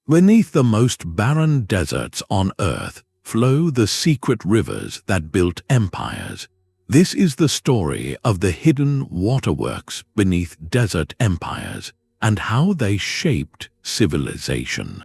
Beneath the most barren deserts on Earth flow the secret rivers that built empires. This is the story of the hidden waterworks beneath desert empires and how they shaped civilization.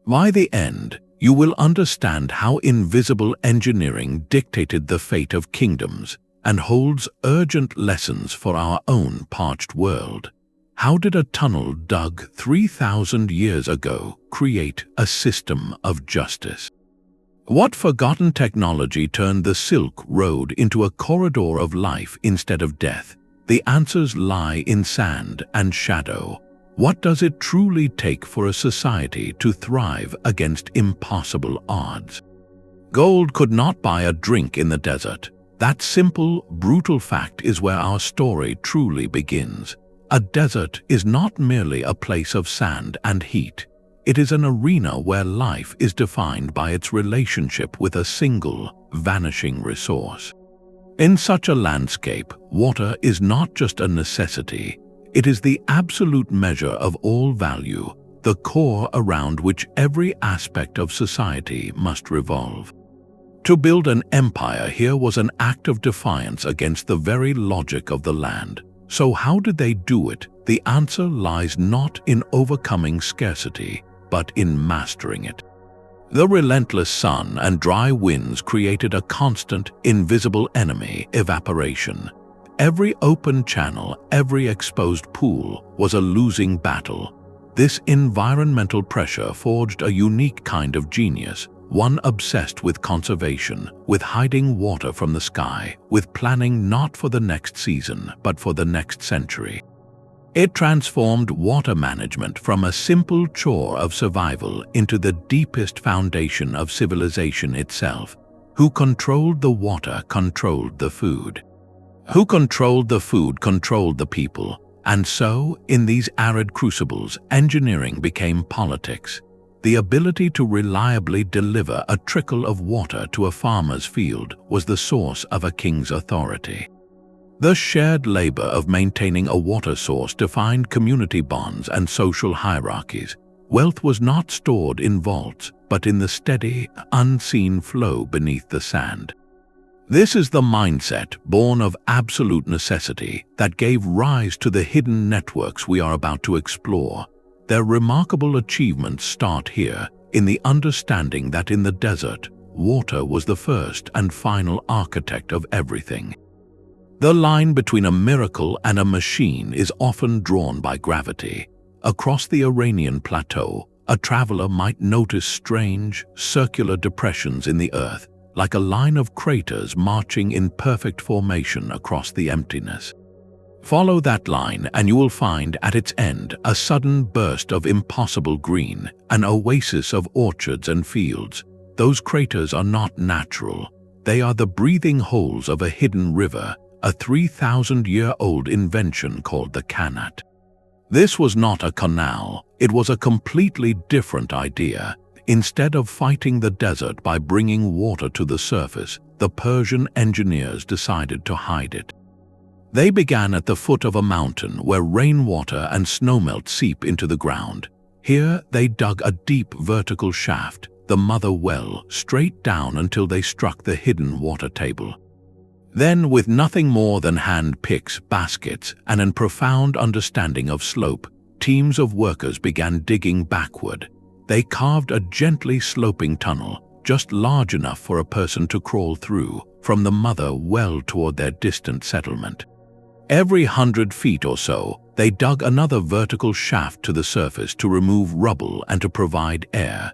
By the end, you will understand how invisible engineering dictated the fate of kingdoms and holds urgent lessons for our own parched world. How did a tunnel dug 3,000 years ago create a system of justice? What forgotten technology turned the Silk Road into a corridor of life instead of death? The answers lie in sand and shadow. What does it truly take for a society to thrive against impossible odds? Gold could not buy a drink in the desert. That simple, brutal fact is where our story truly begins. A desert is not merely a place of sand and heat. It is an arena where life is defined by its relationship with a single, vanishing resource. In such a landscape, water is not just a necessity. It is the absolute measure of all value, the core around which every aspect of society must revolve. To build an empire here was an act of defiance against the very logic of the land. So how did they do it? The answer lies not in overcoming scarcity, but in mastering it. The relentless sun and dry winds created a constant, invisible enemy: evaporation. Every open channel, every exposed pool was a losing battle. This environmental pressure forged a unique kind of genius, one obsessed with conservation, with hiding water from the sky, with planning not for the next season, but for the next century. It transformed water management from a simple chore of survival into the deepest foundation of civilization itself. Who controlled the water controlled the food. Who controlled the food controlled the people. And so, in these arid crucibles, engineering became politics. The ability to reliably deliver a trickle of water to a farmer's field was the source of a king's authority. The shared labor of maintaining a water source defined community bonds and social hierarchies. Wealth was not stored in vaults, but in the steady, unseen flow beneath the sand. This is the mindset, born of absolute necessity, that gave rise to the hidden networks we are about to explore. Their remarkable achievements start here, in the understanding that in the desert, water was the first and final architect of everything. The line between a miracle and a machine is often drawn by gravity. Across the Iranian plateau, a traveler might notice strange, circular depressions in the earth, like a line of craters marching in perfect formation across the emptiness. Follow that line and you will find at its end a sudden burst of impossible green, an oasis of orchards and fields. Those craters are not natural. They are the breathing holes of a hidden river, a 3,000-year-old invention called the Qanat. This was not a canal, it was a completely different idea. Instead of fighting the desert by bringing water to the surface, the Persian engineers decided to hide it. They began at the foot of a mountain where rainwater and snowmelt seep into the ground. Here they dug a deep vertical shaft, the mother well, straight down until they struck the hidden water table. Then, with nothing more than hand picks, baskets, and a profound understanding of slope, teams of workers began digging backward. They carved a gently sloping tunnel, just large enough for a person to crawl through, from the mother well toward their distant settlement. Every 100 feet or so, they dug another vertical shaft to the surface to remove rubble and to provide air.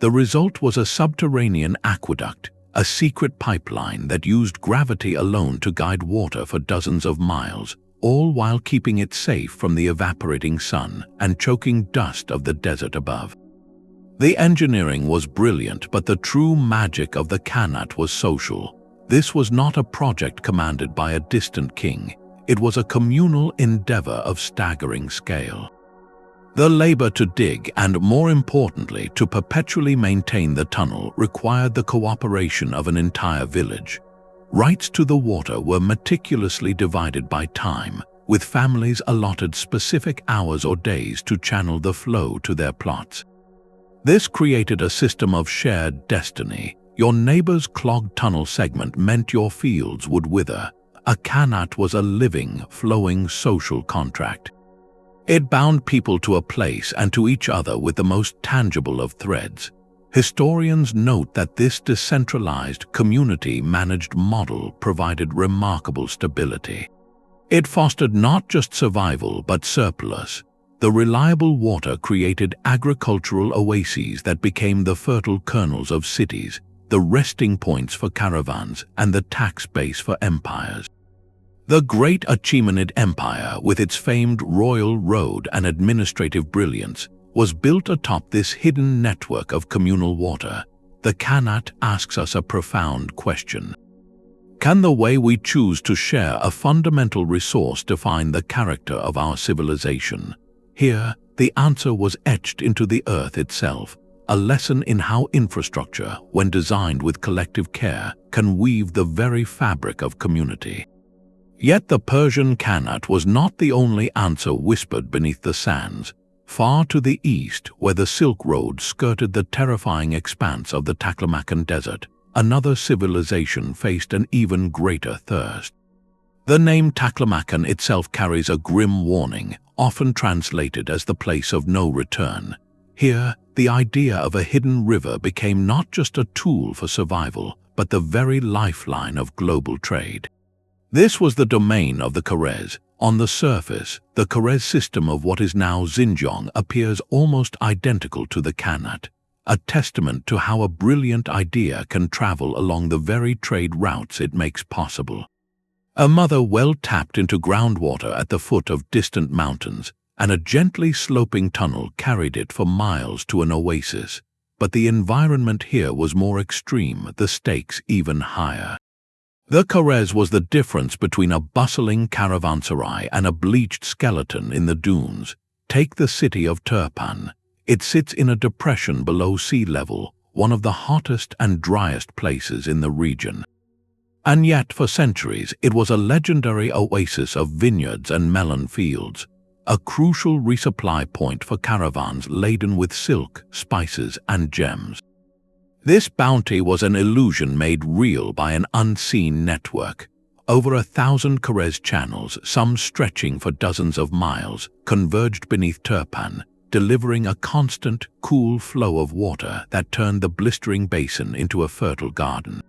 The result was a subterranean aqueduct, a secret pipeline that used gravity alone to guide water for dozens of miles, all while keeping it safe from the evaporating sun and choking dust of the desert above. The engineering was brilliant, but the true magic of the Qanat was social. This was not a project commanded by a distant king. It was a communal endeavor of staggering scale. The labor to dig and, more importantly, to perpetually maintain the tunnel required the cooperation of an entire village. Rights to the water were meticulously divided by time, with families allotted specific hours or days to channel the flow to their plots. This created a system of shared destiny. Your neighbor's clogged tunnel segment meant your fields would wither. A Qanat was a living, flowing social contract. It bound people to a place and to each other with the most tangible of threads. Historians note that this decentralized, community-managed model provided remarkable stability. It fostered not just survival but surplus. The reliable water created agricultural oases that became the fertile kernels of cities, the resting points for caravans, and the tax base for empires. The great Achaemenid Empire, with its famed royal road and administrative brilliance, was built atop this hidden network of communal water. The Qanat asks us a profound question. Can the way we choose to share a fundamental resource define the character of our civilization? Here, the answer was etched into the earth itself, a lesson in how infrastructure, when designed with collective care, can weave the very fabric of community. Yet the Persian Qanat was not the only answer whispered beneath the sands. Far to the east, where the Silk Road skirted the terrifying expanse of the Taklamakan Desert, another civilization faced an even greater thirst. The name Taklamakan itself carries a grim warning, often translated as the place of no return. Here, the idea of a hidden river became not just a tool for survival, but the very lifeline of global trade. This was the domain of the Karez. On the surface, the Karez system of what is now Xinjiang appears almost identical to the Qanat, a testament to how a brilliant idea can travel along the very trade routes it makes possible. A mother well tapped into groundwater at the foot of distant mountains, and a gently sloping tunnel carried it for miles to an oasis. But the environment here was more extreme, the stakes even higher. The Karez was the difference between a bustling caravanserai and a bleached skeleton in the dunes. Take the city of Turpan. It sits in a depression below sea level, one of the hottest and driest places in the region. And yet, for centuries, it was a legendary oasis of vineyards and melon fields, a crucial resupply point for caravans laden with silk, spices, and gems. This bounty was an illusion made real by an unseen network. Over 1,000 Karez channels, some stretching for dozens of miles, converged beneath Turpan, delivering a constant, cool flow of water that turned the blistering basin into a fertile garden.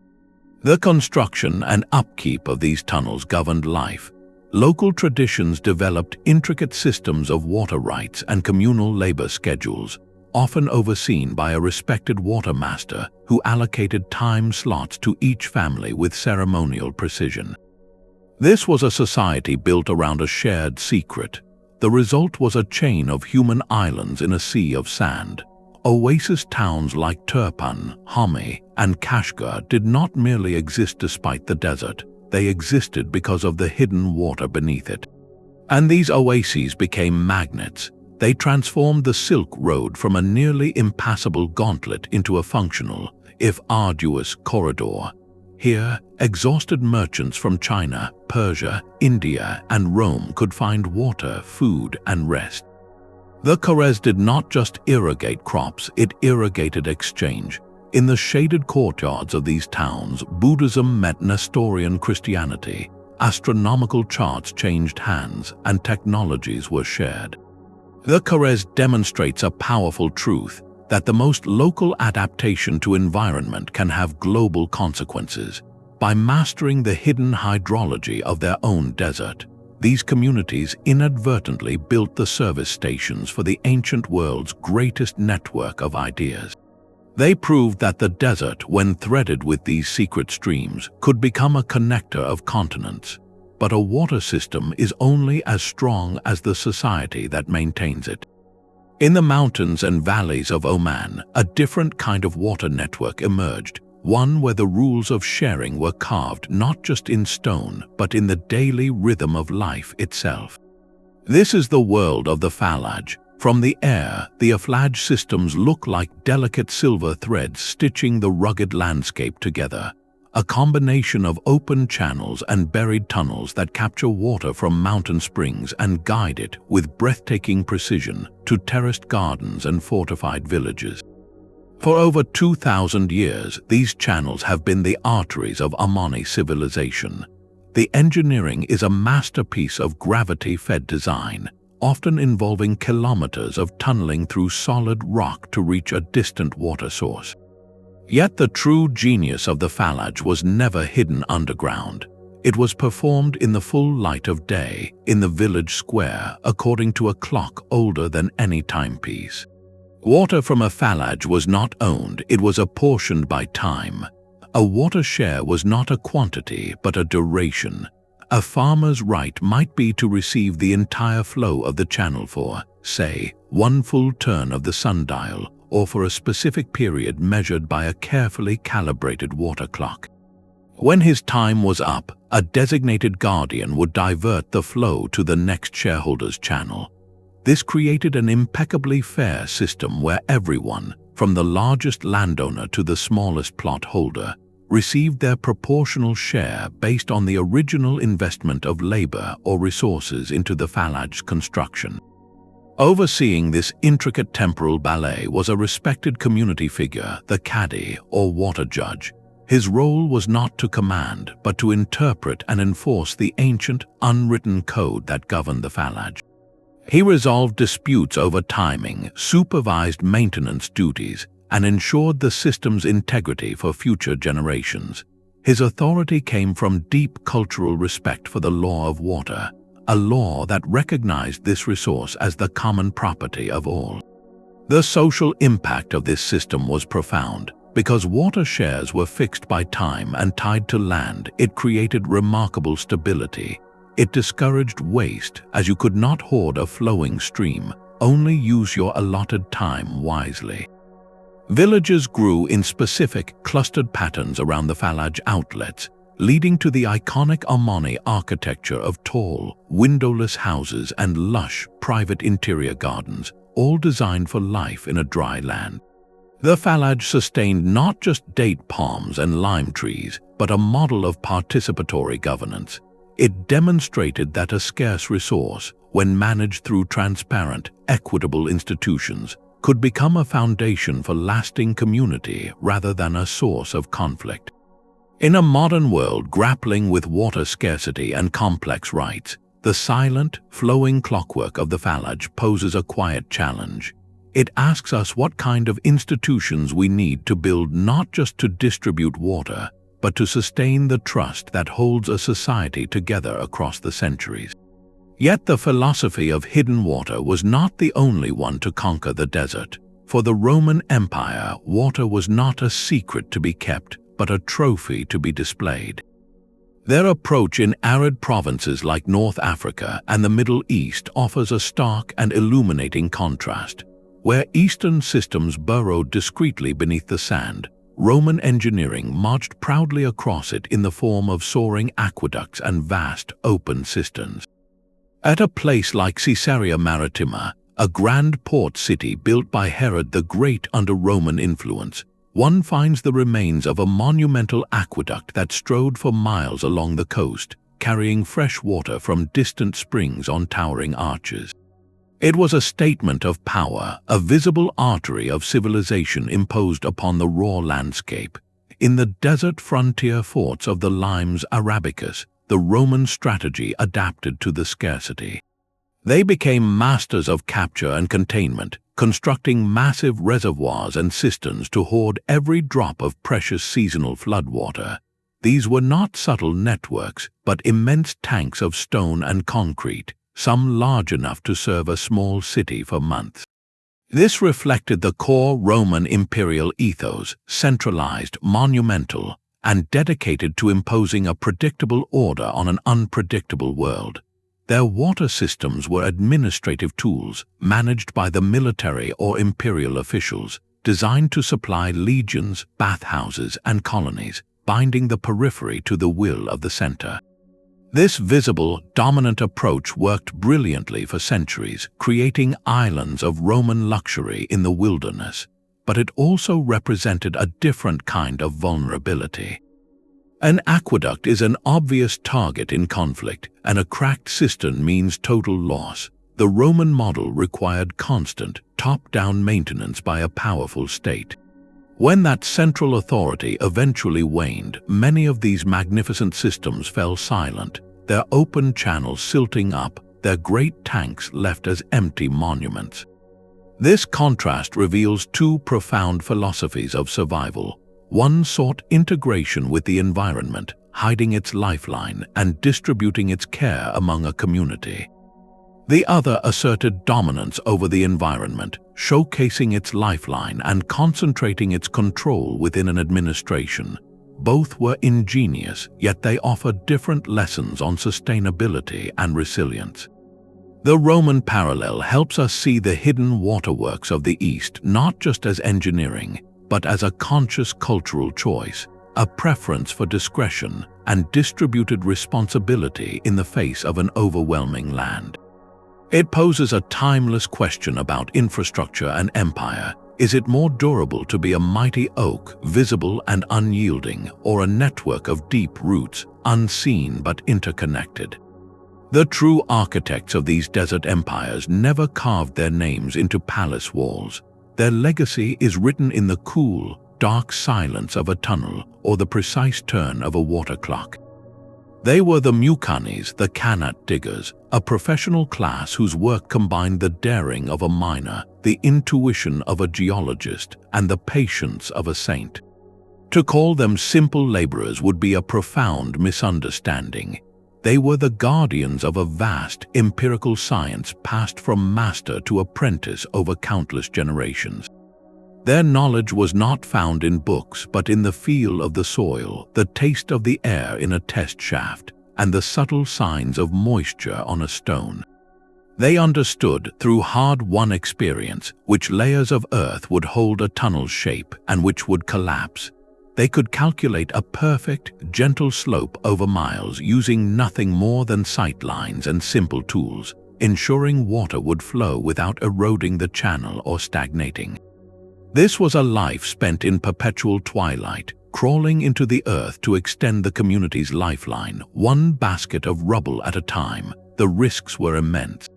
The construction and upkeep of these tunnels governed life. Local traditions developed intricate systems of water rights and communal labor schedules, often overseen by a respected water master who allocated time slots to each family with ceremonial precision. This was a society built around a shared secret. The result was a chain of human islands in a sea of sand. Oasis towns like Turpan, Hami, and Kashgar did not merely exist despite the desert. They existed because of the hidden water beneath it. And these oases became magnets. They transformed the Silk Road from a nearly impassable gauntlet into a functional, if arduous, corridor. Here, exhausted merchants from China, Persia, India, and Rome could find water, food, and rest. The Karez did not just irrigate crops, it irrigated exchange. In the shaded courtyards of these towns, Buddhism met Nestorian Christianity. Astronomical charts changed hands, and technologies were shared. The Karez demonstrates a powerful truth, that the most local adaptation to environment can have global consequences. By mastering the hidden hydrology of their own desert, these communities inadvertently built the service stations for the ancient world's greatest network of ideas. They proved that the desert, when threaded with these secret streams, could become a connector of continents. But a water system is only as strong as the society that maintains it. In the mountains and valleys of Oman, a different kind of water network emerged, one where the rules of sharing were carved not just in stone, but in the daily rhythm of life itself. This is the world of the Falaj. From the air, the Falaj systems look like delicate silver threads stitching the rugged landscape together. A combination of open channels and buried tunnels that capture water from mountain springs and guide it with breathtaking precision to terraced gardens and fortified villages. For over 2,000 years, these channels have been the arteries of Omani civilization. The engineering is a masterpiece of gravity-fed design, often involving kilometers of tunneling through solid rock to reach a distant water source. Yet the true genius of the Falaj was never hidden underground. It was performed in the full light of day, in the village square, according to a clock older than any timepiece. Water from a Falaj was not owned, it was apportioned by time. A water share was not a quantity, but a duration. A farmer's right might be to receive the entire flow of the channel for, say, one full turn of the sundial, or for a specific period measured by a carefully calibrated water clock. When his time was up, a designated guardian would divert the flow to the next shareholder's channel. This created an impeccably fair system where everyone, from the largest landowner to the smallest plot holder, received their proportional share based on the original investment of labor or resources into the Falaj's construction. Overseeing this intricate temporal ballet was a respected community figure, the Qadi or water judge. His role was not to command, but to interpret and enforce the ancient, unwritten code that governed the Falaj. He resolved disputes over timing, supervised maintenance duties, and ensured the system's integrity for future generations. His authority came from deep cultural respect for the law of water, a law that recognized this resource as the common property of all. The social impact of this system was profound. Because water shares were fixed by time and tied to land, it created remarkable stability. It discouraged waste, as you could not hoard a flowing stream, only use your allotted time wisely. Villages grew in specific, clustered patterns around the Falaj outlets, leading to the iconic Omani architecture of tall, windowless houses and lush, private interior gardens, all designed for life in a dry land. The Falaj sustained not just date palms and lime trees, but a model of participatory governance. It demonstrated that a scarce resource, when managed through transparent, equitable institutions, could become a foundation for lasting community rather than a source of conflict. In a modern world grappling with water scarcity and complex rights, the silent, flowing clockwork of the Falaj poses a quiet challenge. It asks us what kind of institutions we need to build not just to distribute water, but to sustain the trust that holds a society together across the centuries. Yet the philosophy of hidden water was not the only one to conquer the desert. For the Roman Empire, water was not a secret to be kept, but a trophy to be displayed. Their approach in arid provinces like North Africa and the Middle East offers a stark and illuminating contrast. Where Eastern systems burrowed discreetly beneath the sand, Roman engineering marched proudly across it in the form of soaring aqueducts and vast, open cisterns. At a place like Caesarea Maritima, a grand port city built by Herod the Great under Roman influence, one finds the remains of a monumental aqueduct that strode for miles along the coast, carrying fresh water from distant springs on towering arches. It was a statement of power, a visible artery of civilization imposed upon the raw landscape. In the desert frontier forts of the Limes Arabicus, the Roman strategy adapted to the scarcity. They became masters of capture and containment, constructing massive reservoirs and cisterns to hoard every drop of precious seasonal floodwater. These were not subtle networks, but immense tanks of stone and concrete, some large enough to serve a small city for months. This reflected the core Roman imperial ethos, centralized, monumental, and dedicated to imposing a predictable order on an unpredictable world. Their water systems were administrative tools, managed by the military or imperial officials, designed to supply legions, bathhouses, and colonies, binding the periphery to the will of the center. This visible, dominant approach worked brilliantly for centuries, creating islands of Roman luxury in the wilderness, but it also represented a different kind of vulnerability. An aqueduct is an obvious target in conflict, and a cracked cistern means total loss. The Roman model required constant, top-down maintenance by a powerful state. When that central authority eventually waned, many of these magnificent systems fell silent, their open channels silting up, their great tanks left as empty monuments. This contrast reveals two profound philosophies of survival. One sought integration with the environment, hiding its lifeline and distributing its care among a community. The other asserted dominance over the environment, showcasing its lifeline and concentrating its control within an administration. Both were ingenious, yet they offered different lessons on sustainability and resilience. The Roman parallel helps us see the hidden waterworks of the East not just as engineering, but as a conscious cultural choice, a preference for discretion and distributed responsibility in the face of an overwhelming land. It poses a timeless question about infrastructure and empire. Is it more durable to be a mighty oak, visible and unyielding, or a network of deep roots, unseen but interconnected? The true architects of these desert empires never carved their names into palace walls. Their legacy is written in the cool, dark silence of a tunnel or the precise turn of a water clock. They were the Mukannis, the Qanat diggers, a professional class whose work combined the daring of a miner, the intuition of a geologist, and the patience of a saint. To call them simple laborers would be a profound misunderstanding. They were the guardians of a vast empirical science passed from master to apprentice over countless generations. Their knowledge was not found in books but in the feel of the soil, the taste of the air in a test shaft, and the subtle signs of moisture on a stone. They understood through hard-won experience which layers of earth would hold a tunnel's shape and which would collapse. They could calculate a perfect, gentle slope over miles using nothing more than sight lines and simple tools, ensuring water would flow without eroding the channel or stagnating. This was a life spent in perpetual twilight, crawling into the earth to extend the community's lifeline, one basket of rubble at a time. The risks were immense.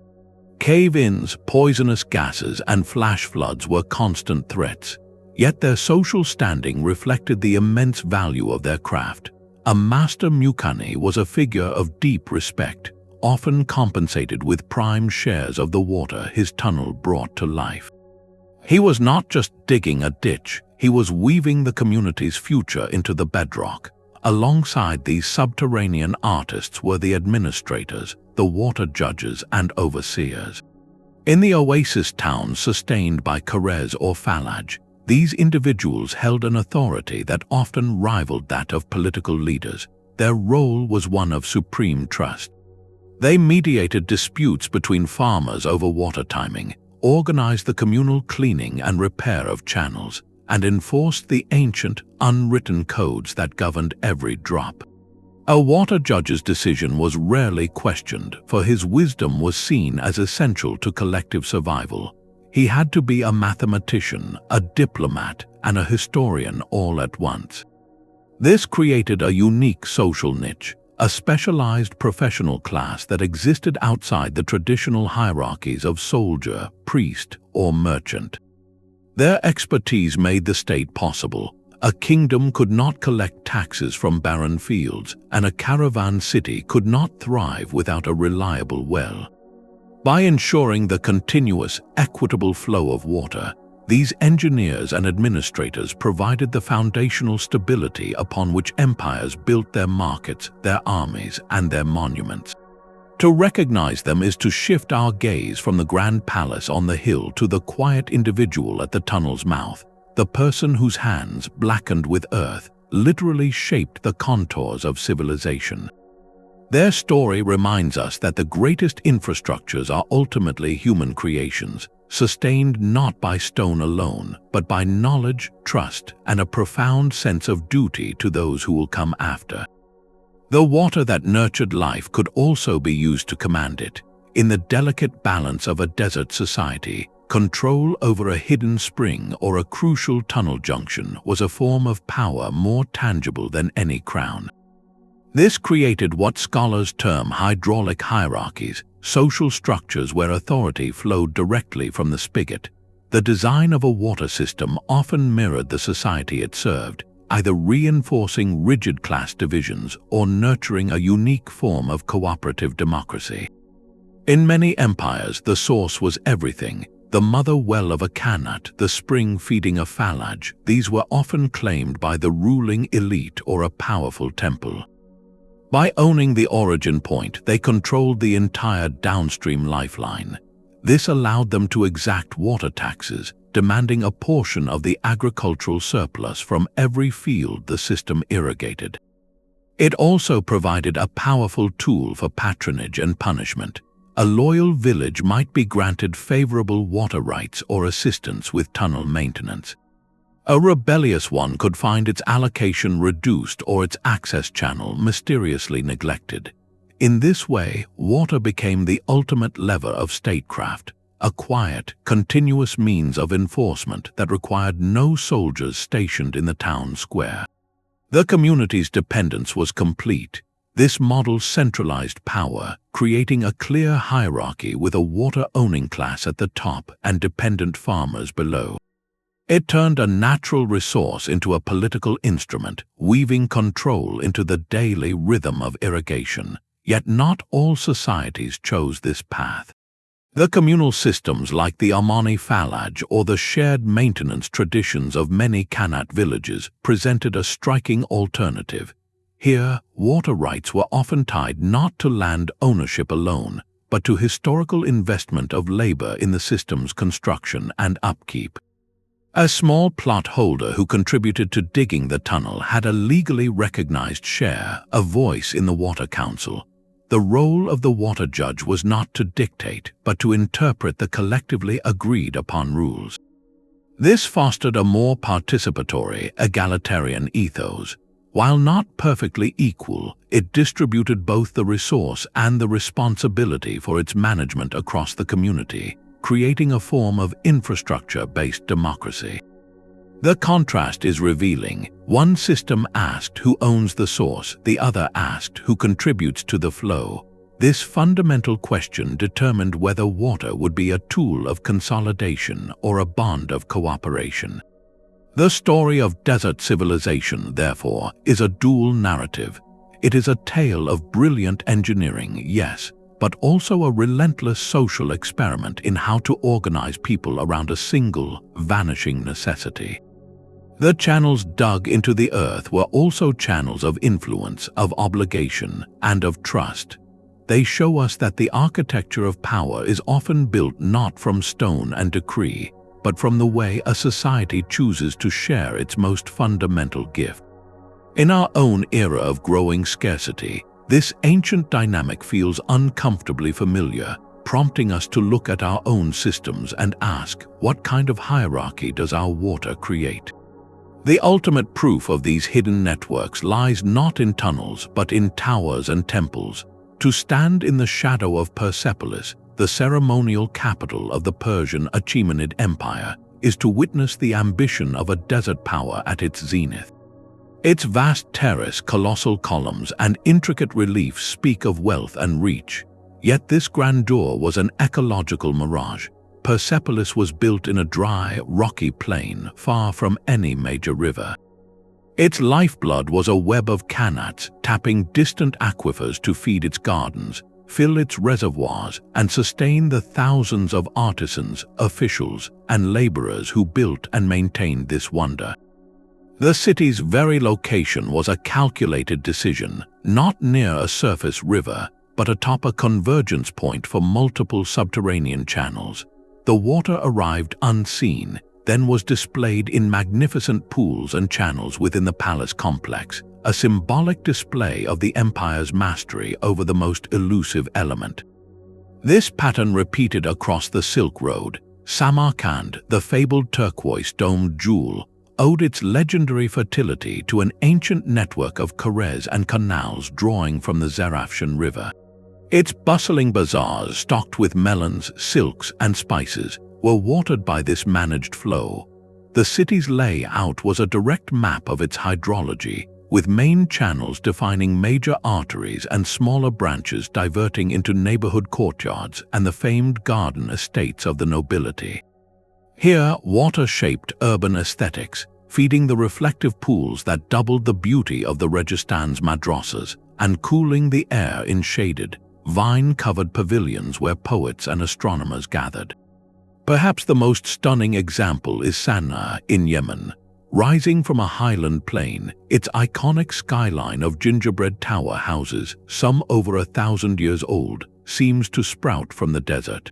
Cave-ins, poisonous gases, and flash floods were constant threats. Yet their social standing reflected the immense value of their craft. A master Mukanni was a figure of deep respect, often compensated with prime shares of the water his tunnel brought to life. He was not just digging a ditch, he was weaving the community's future into the bedrock. Alongside these subterranean artists were the administrators, the water judges and overseers. In the Oasis towns sustained by Karez or Falaj, these individuals held an authority that often rivaled that of political leaders. Their role was one of supreme trust. They mediated disputes between farmers over water timing, organized the communal cleaning and repair of channels, and enforced the ancient, unwritten codes that governed every drop. A water judge's decision was rarely questioned, for his wisdom was seen as essential to collective survival. He had to be a mathematician, a diplomat, and a historian all at once. This created a unique social niche, a specialized professional class that existed outside the traditional hierarchies of soldier, priest, or merchant. Their expertise made the state possible. A kingdom could not collect taxes from barren fields, and a caravan city could not thrive without a reliable well. By ensuring the continuous, equitable flow of water, these engineers and administrators provided the foundational stability upon which empires built their markets, their armies, and their monuments. To recognize them is to shift our gaze from the grand palace on the hill to the quiet individual at the tunnel's mouth, the person whose hands, blackened with earth, literally shaped the contours of civilization. Their story reminds us that the greatest infrastructures are ultimately human creations, sustained not by stone alone, but by knowledge, trust, and a profound sense of duty to those who will come after. The water that nurtured life could also be used to command it. In the delicate balance of a desert society, control over a hidden spring or a crucial tunnel junction was a form of power more tangible than any crown. This created what scholars term hydraulic hierarchies, social structures where authority flowed directly from the spigot. the design of a water system often mirrored the society it served, either reinforcing rigid class divisions or nurturing a unique form of cooperative democracy. In many empires, the source was everything. The mother well of a Qanat, the spring feeding a Falaj. These were often claimed by the ruling elite or a powerful temple. By owning the origin point, they controlled the entire downstream lifeline. This allowed them to exact water taxes, demanding a portion of the agricultural surplus from every field the system irrigated. It also provided a powerful tool for patronage and punishment. A loyal village might be granted favorable water rights or assistance with tunnel maintenance. A rebellious one could find its allocation reduced or its access channel mysteriously neglected. In this way, water became the ultimate lever of statecraft, a quiet, continuous means of enforcement that required no soldiers stationed in the town square. The community's dependence was complete. This model centralized power, creating a clear hierarchy with a water-owning class at the top and dependent farmers below. It turned a natural resource into a political instrument, weaving control into the daily rhythm of irrigation. Yet not all societies chose this path. The communal systems like the Omani Falaj or the shared maintenance traditions of many Qanat villages presented a striking alternative. Here, water rights were often tied not to land ownership alone, but to historical investment of labor in the system's construction and upkeep. A small plot holder who contributed to digging the tunnel had a legally recognized share, a voice in the water council. The role of the water judge was not to dictate, but to interpret the collectively agreed upon rules. This fostered a more participatory, egalitarian ethos. While not perfectly equal, it distributed both the resource and the responsibility for its management across the community, creating a form of infrastructure-based democracy. The contrast is revealing. One system asked who owns the source, the other asked who contributes to the flow. This fundamental question determined whether water would be a tool of consolidation or a bond of cooperation. The story of desert civilization, therefore, is a dual narrative. It is a tale of brilliant engineering, yes, but also a relentless social experiment in how to organize people around a single, vanishing necessity. The channels dug into the earth were also channels of influence, of obligation, and of trust. They show us that the architecture of power is often built not from stone and decree, but from the way a society chooses to share its most fundamental gift. In our own era of growing scarcity, this ancient dynamic feels uncomfortably familiar, prompting us to look at our own systems and ask, what kind of hierarchy does our water create? The ultimate proof of these hidden networks lies not in tunnels, but in towers and temples. To stand in the shadow of Persepolis, the ceremonial capital of the Persian Achaemenid Empire, is to witness the ambition of a desert power at its zenith. Its vast terrace, colossal columns, and intricate reliefs speak of wealth and reach. Yet this grandeur was an ecological mirage. Persepolis was built in a dry, rocky plain, far from any major river. Its lifeblood was a web of Qanats, tapping distant aquifers to feed its gardens, fill its reservoirs, and sustain the thousands of artisans, officials, and laborers who built and maintained this wonder. The city's very location was a calculated decision, not near a surface river, but atop a convergence point for multiple subterranean channels. The water arrived unseen, then was displayed in magnificent pools and channels within the palace complex, a symbolic display of the empire's mastery over the most elusive element. This pattern repeated across the Silk Road. Samarkand, the fabled turquoise-domed jewel, owed its legendary fertility to an ancient network of Karez and canals drawing from the Zarafshan River. Its bustling bazaars, stocked with melons, silks, and spices, were watered by this managed flow. The city's layout was a direct map of its hydrology, with main channels defining major arteries and smaller branches diverting into neighborhood courtyards and the famed garden estates of the nobility. Here, water shaped urban aesthetics, feeding the reflective pools that doubled the beauty of the Registan's madrasas and cooling the air in shaded, vine-covered pavilions where poets and astronomers gathered. Perhaps the most stunning example is Sana'a in Yemen. Rising from a highland plain, its iconic skyline of gingerbread tower houses, some over 1,000 years old, seems to sprout from the desert.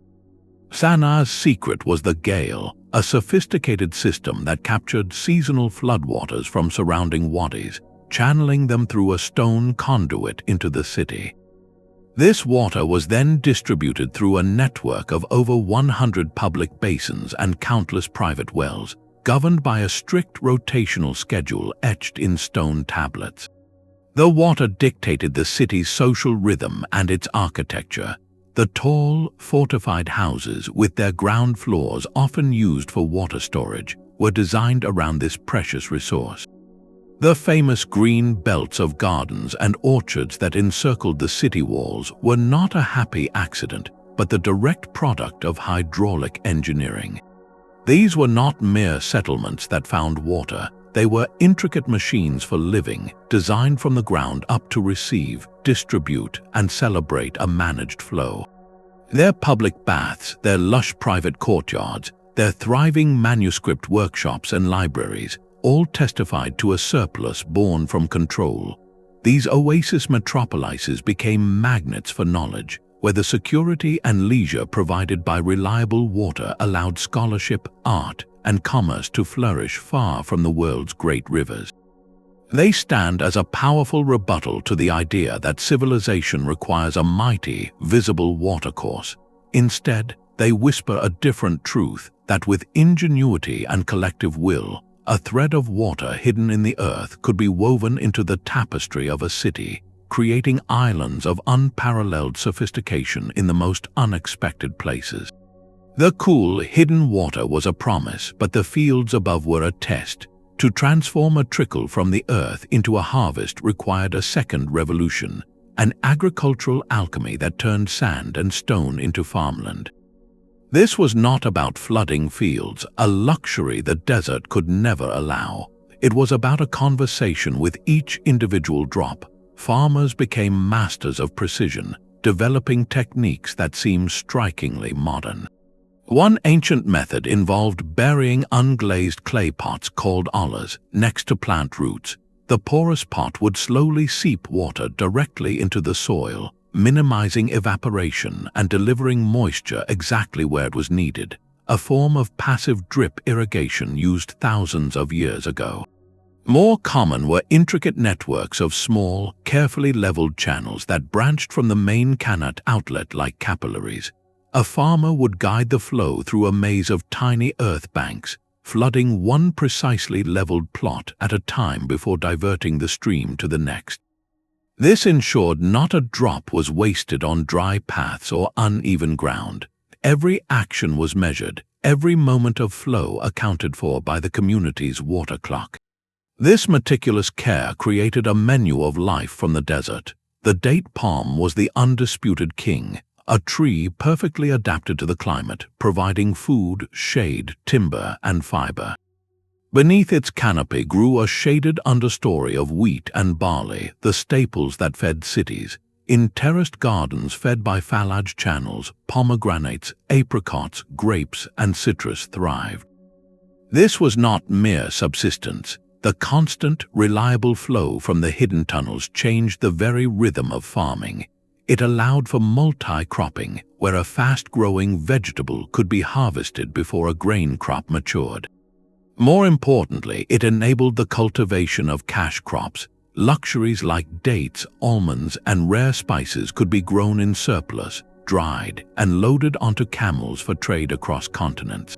Sana'a's secret was the gale, a sophisticated system that captured seasonal floodwaters from surrounding wadis, channeling them through a stone conduit into the city. This water was then distributed through a network of over 100 public basins and countless private wells, governed by a strict rotational schedule etched in stone tablets. The water dictated the city's social rhythm and its architecture. The tall, fortified houses, with their ground floors often used for water storage, were designed around this precious resource. The famous green belts of gardens and orchards that encircled the city walls were not a happy accident, but the direct product of hydraulic engineering. These were not mere settlements that found water. They were intricate machines for living, designed from the ground up to receive, distribute, and celebrate a managed flow. Their public baths, their lush private courtyards, their thriving manuscript workshops and libraries, all testified to a surplus born from control. These oasis metropolises became magnets for knowledge, where the security and leisure provided by reliable water allowed scholarship, art, and commerce to flourish far from the world's great rivers. They stand as a powerful rebuttal to the idea that civilization requires a mighty, visible watercourse. Instead, they whisper a different truth, that with ingenuity and collective will, a thread of water hidden in the earth could be woven into the tapestry of a city, creating islands of unparalleled sophistication in the most unexpected places. The cool, hidden water was a promise, but the fields above were a test. To transform a trickle from the earth into a harvest required a second revolution, an agricultural alchemy that turned sand and stone into farmland. This was not about flooding fields, a luxury the desert could never allow. It was about a conversation with each individual drop. Farmers became masters of precision, developing techniques that seem strikingly modern. One ancient method involved burying unglazed clay pots called ollas next to plant roots. The porous pot would slowly seep water directly into the soil, minimizing evaporation and delivering moisture exactly where it was needed, a form of passive drip irrigation used thousands of years ago. More common were intricate networks of small, carefully leveled channels that branched from the main Qanat outlet like capillaries. A farmer would guide the flow through a maze of tiny earth banks, flooding one precisely leveled plot at a time before diverting the stream to the next. This ensured not a drop was wasted on dry paths or uneven ground. Every action was measured, every moment of flow accounted for by the community's water clock. This meticulous care created a menu of life from the desert. The date palm was the undisputed king, a tree perfectly adapted to the climate, providing food, shade, timber, and fiber. Beneath its canopy grew a shaded understory of wheat and barley, the staples that fed cities. In terraced gardens fed by Falaj channels, pomegranates, apricots, grapes, and citrus thrived. This was not mere subsistence. The constant, reliable flow from the hidden tunnels changed the very rhythm of farming. It allowed for multi-cropping, where a fast-growing vegetable could be harvested before a grain crop matured. More importantly, it enabled the cultivation of cash crops. Luxuries like dates, almonds, and rare spices could be grown in surplus, dried, and loaded onto camels for trade across continents.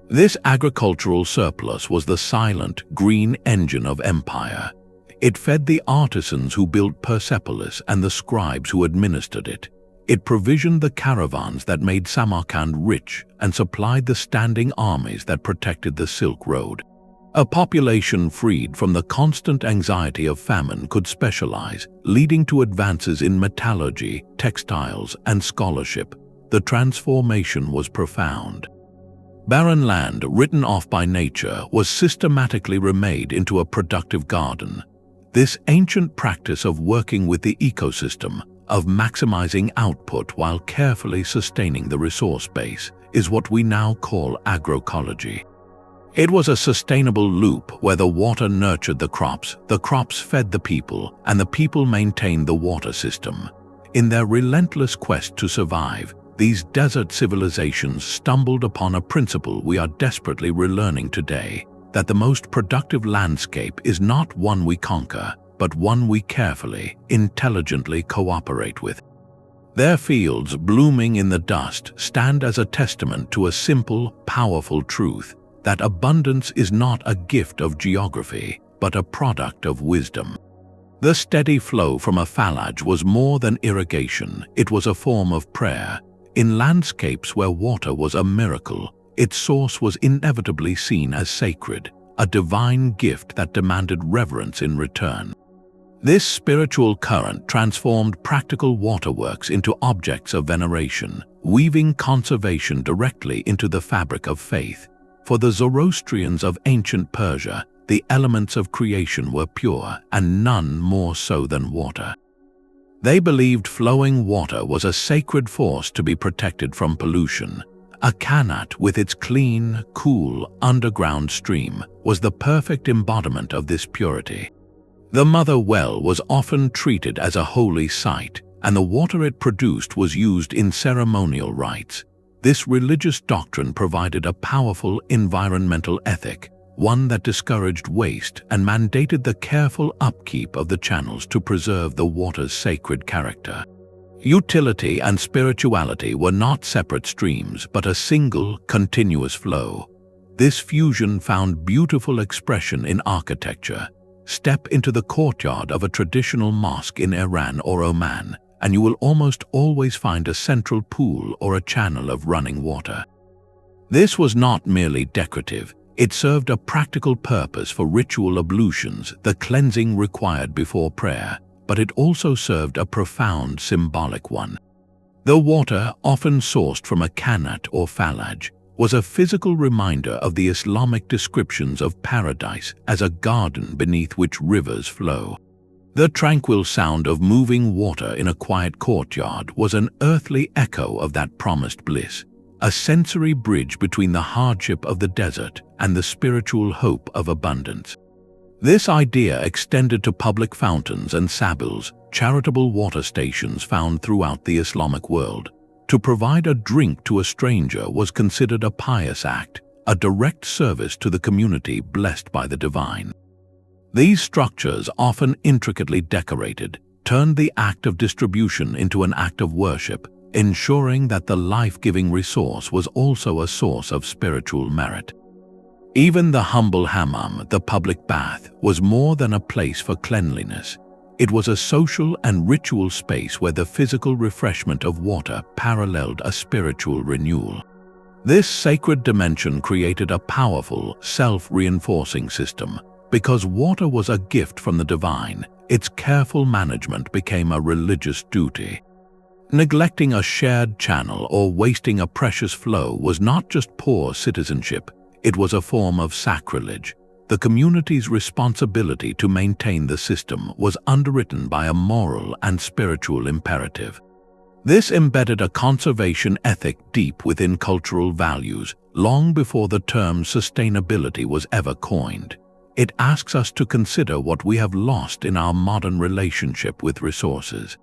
This agricultural surplus was the silent, green engine of empire. It fed the artisans who built Persepolis and the scribes who administered it. It provisioned the caravans that made Samarkand rich and supplied the standing armies that protected the Silk Road. A population freed from the constant anxiety of famine could specialize, leading to advances in metallurgy, textiles, and scholarship. The transformation was profound. Barren land, written off by nature, was systematically remade into a productive garden. This ancient practice of working with the ecosystem, of maximizing output while carefully sustaining the resource base, is what we now call agroecology. It was a sustainable loop where the water nurtured the crops fed the people, and the people maintained the water system. In their relentless quest to survive, these desert civilizations stumbled upon a principle we are desperately relearning today, that the most productive landscape is not one we conquer, but one we carefully, intelligently cooperate with. Their fields, blooming in the dust, stand as a testament to a simple, powerful truth, that abundance is not a gift of geography, but a product of wisdom. The steady flow from a Falaj was more than irrigation, it was a form of prayer. In landscapes where water was a miracle, its source was inevitably seen as sacred, a divine gift that demanded reverence in return. This spiritual current transformed practical waterworks into objects of veneration, weaving conservation directly into the fabric of faith. For the Zoroastrians of ancient Persia, the elements of creation were pure, and none more so than water. They believed flowing water was a sacred force to be protected from pollution. A Qanat, with its clean, cool, underground stream, was the perfect embodiment of this purity. The mother well was often treated as a holy site, and the water it produced was used in ceremonial rites. This religious doctrine provided a powerful environmental ethic, one that discouraged waste and mandated the careful upkeep of the channels to preserve the water's sacred character. Utility and spirituality were not separate streams, but a single, continuous flow. This fusion found beautiful expression in architecture. Step into the courtyard of a traditional mosque in Iran or Oman, and you will almost always find a central pool or a channel of running water. This was not merely decorative, it served a practical purpose for ritual ablutions, the cleansing required before prayer, but it also served a profound symbolic one. The water, often sourced from a Qanat or Falaj, was a physical reminder of the Islamic descriptions of paradise as a garden beneath which rivers flow. The tranquil sound of moving water in a quiet courtyard was an earthly echo of that promised bliss, a sensory bridge between the hardship of the desert and the spiritual hope of abundance. This idea extended to public fountains and sabils, charitable water stations found throughout the Islamic world. To provide a drink to a stranger was considered a pious act, a direct service to the community blessed by the divine. These structures, often intricately decorated, turned the act of distribution into an act of worship, ensuring that the life-giving resource was also a source of spiritual merit. Even the humble hammam, the public bath, was more than a place for cleanliness. It was a social and ritual space where the physical refreshment of water paralleled a spiritual renewal. This sacred dimension created a powerful, self-reinforcing system. Because water was a gift from the divine, its careful management became a religious duty. Neglecting a shared channel or wasting a precious flow was not just poor citizenship, it was a form of sacrilege. The community's responsibility to maintain the system was underwritten by a moral and spiritual imperative. This embedded a conservation ethic deep within cultural values, long before the term sustainability was ever coined. It asks us to consider what we have lost in our modern relationship with resources.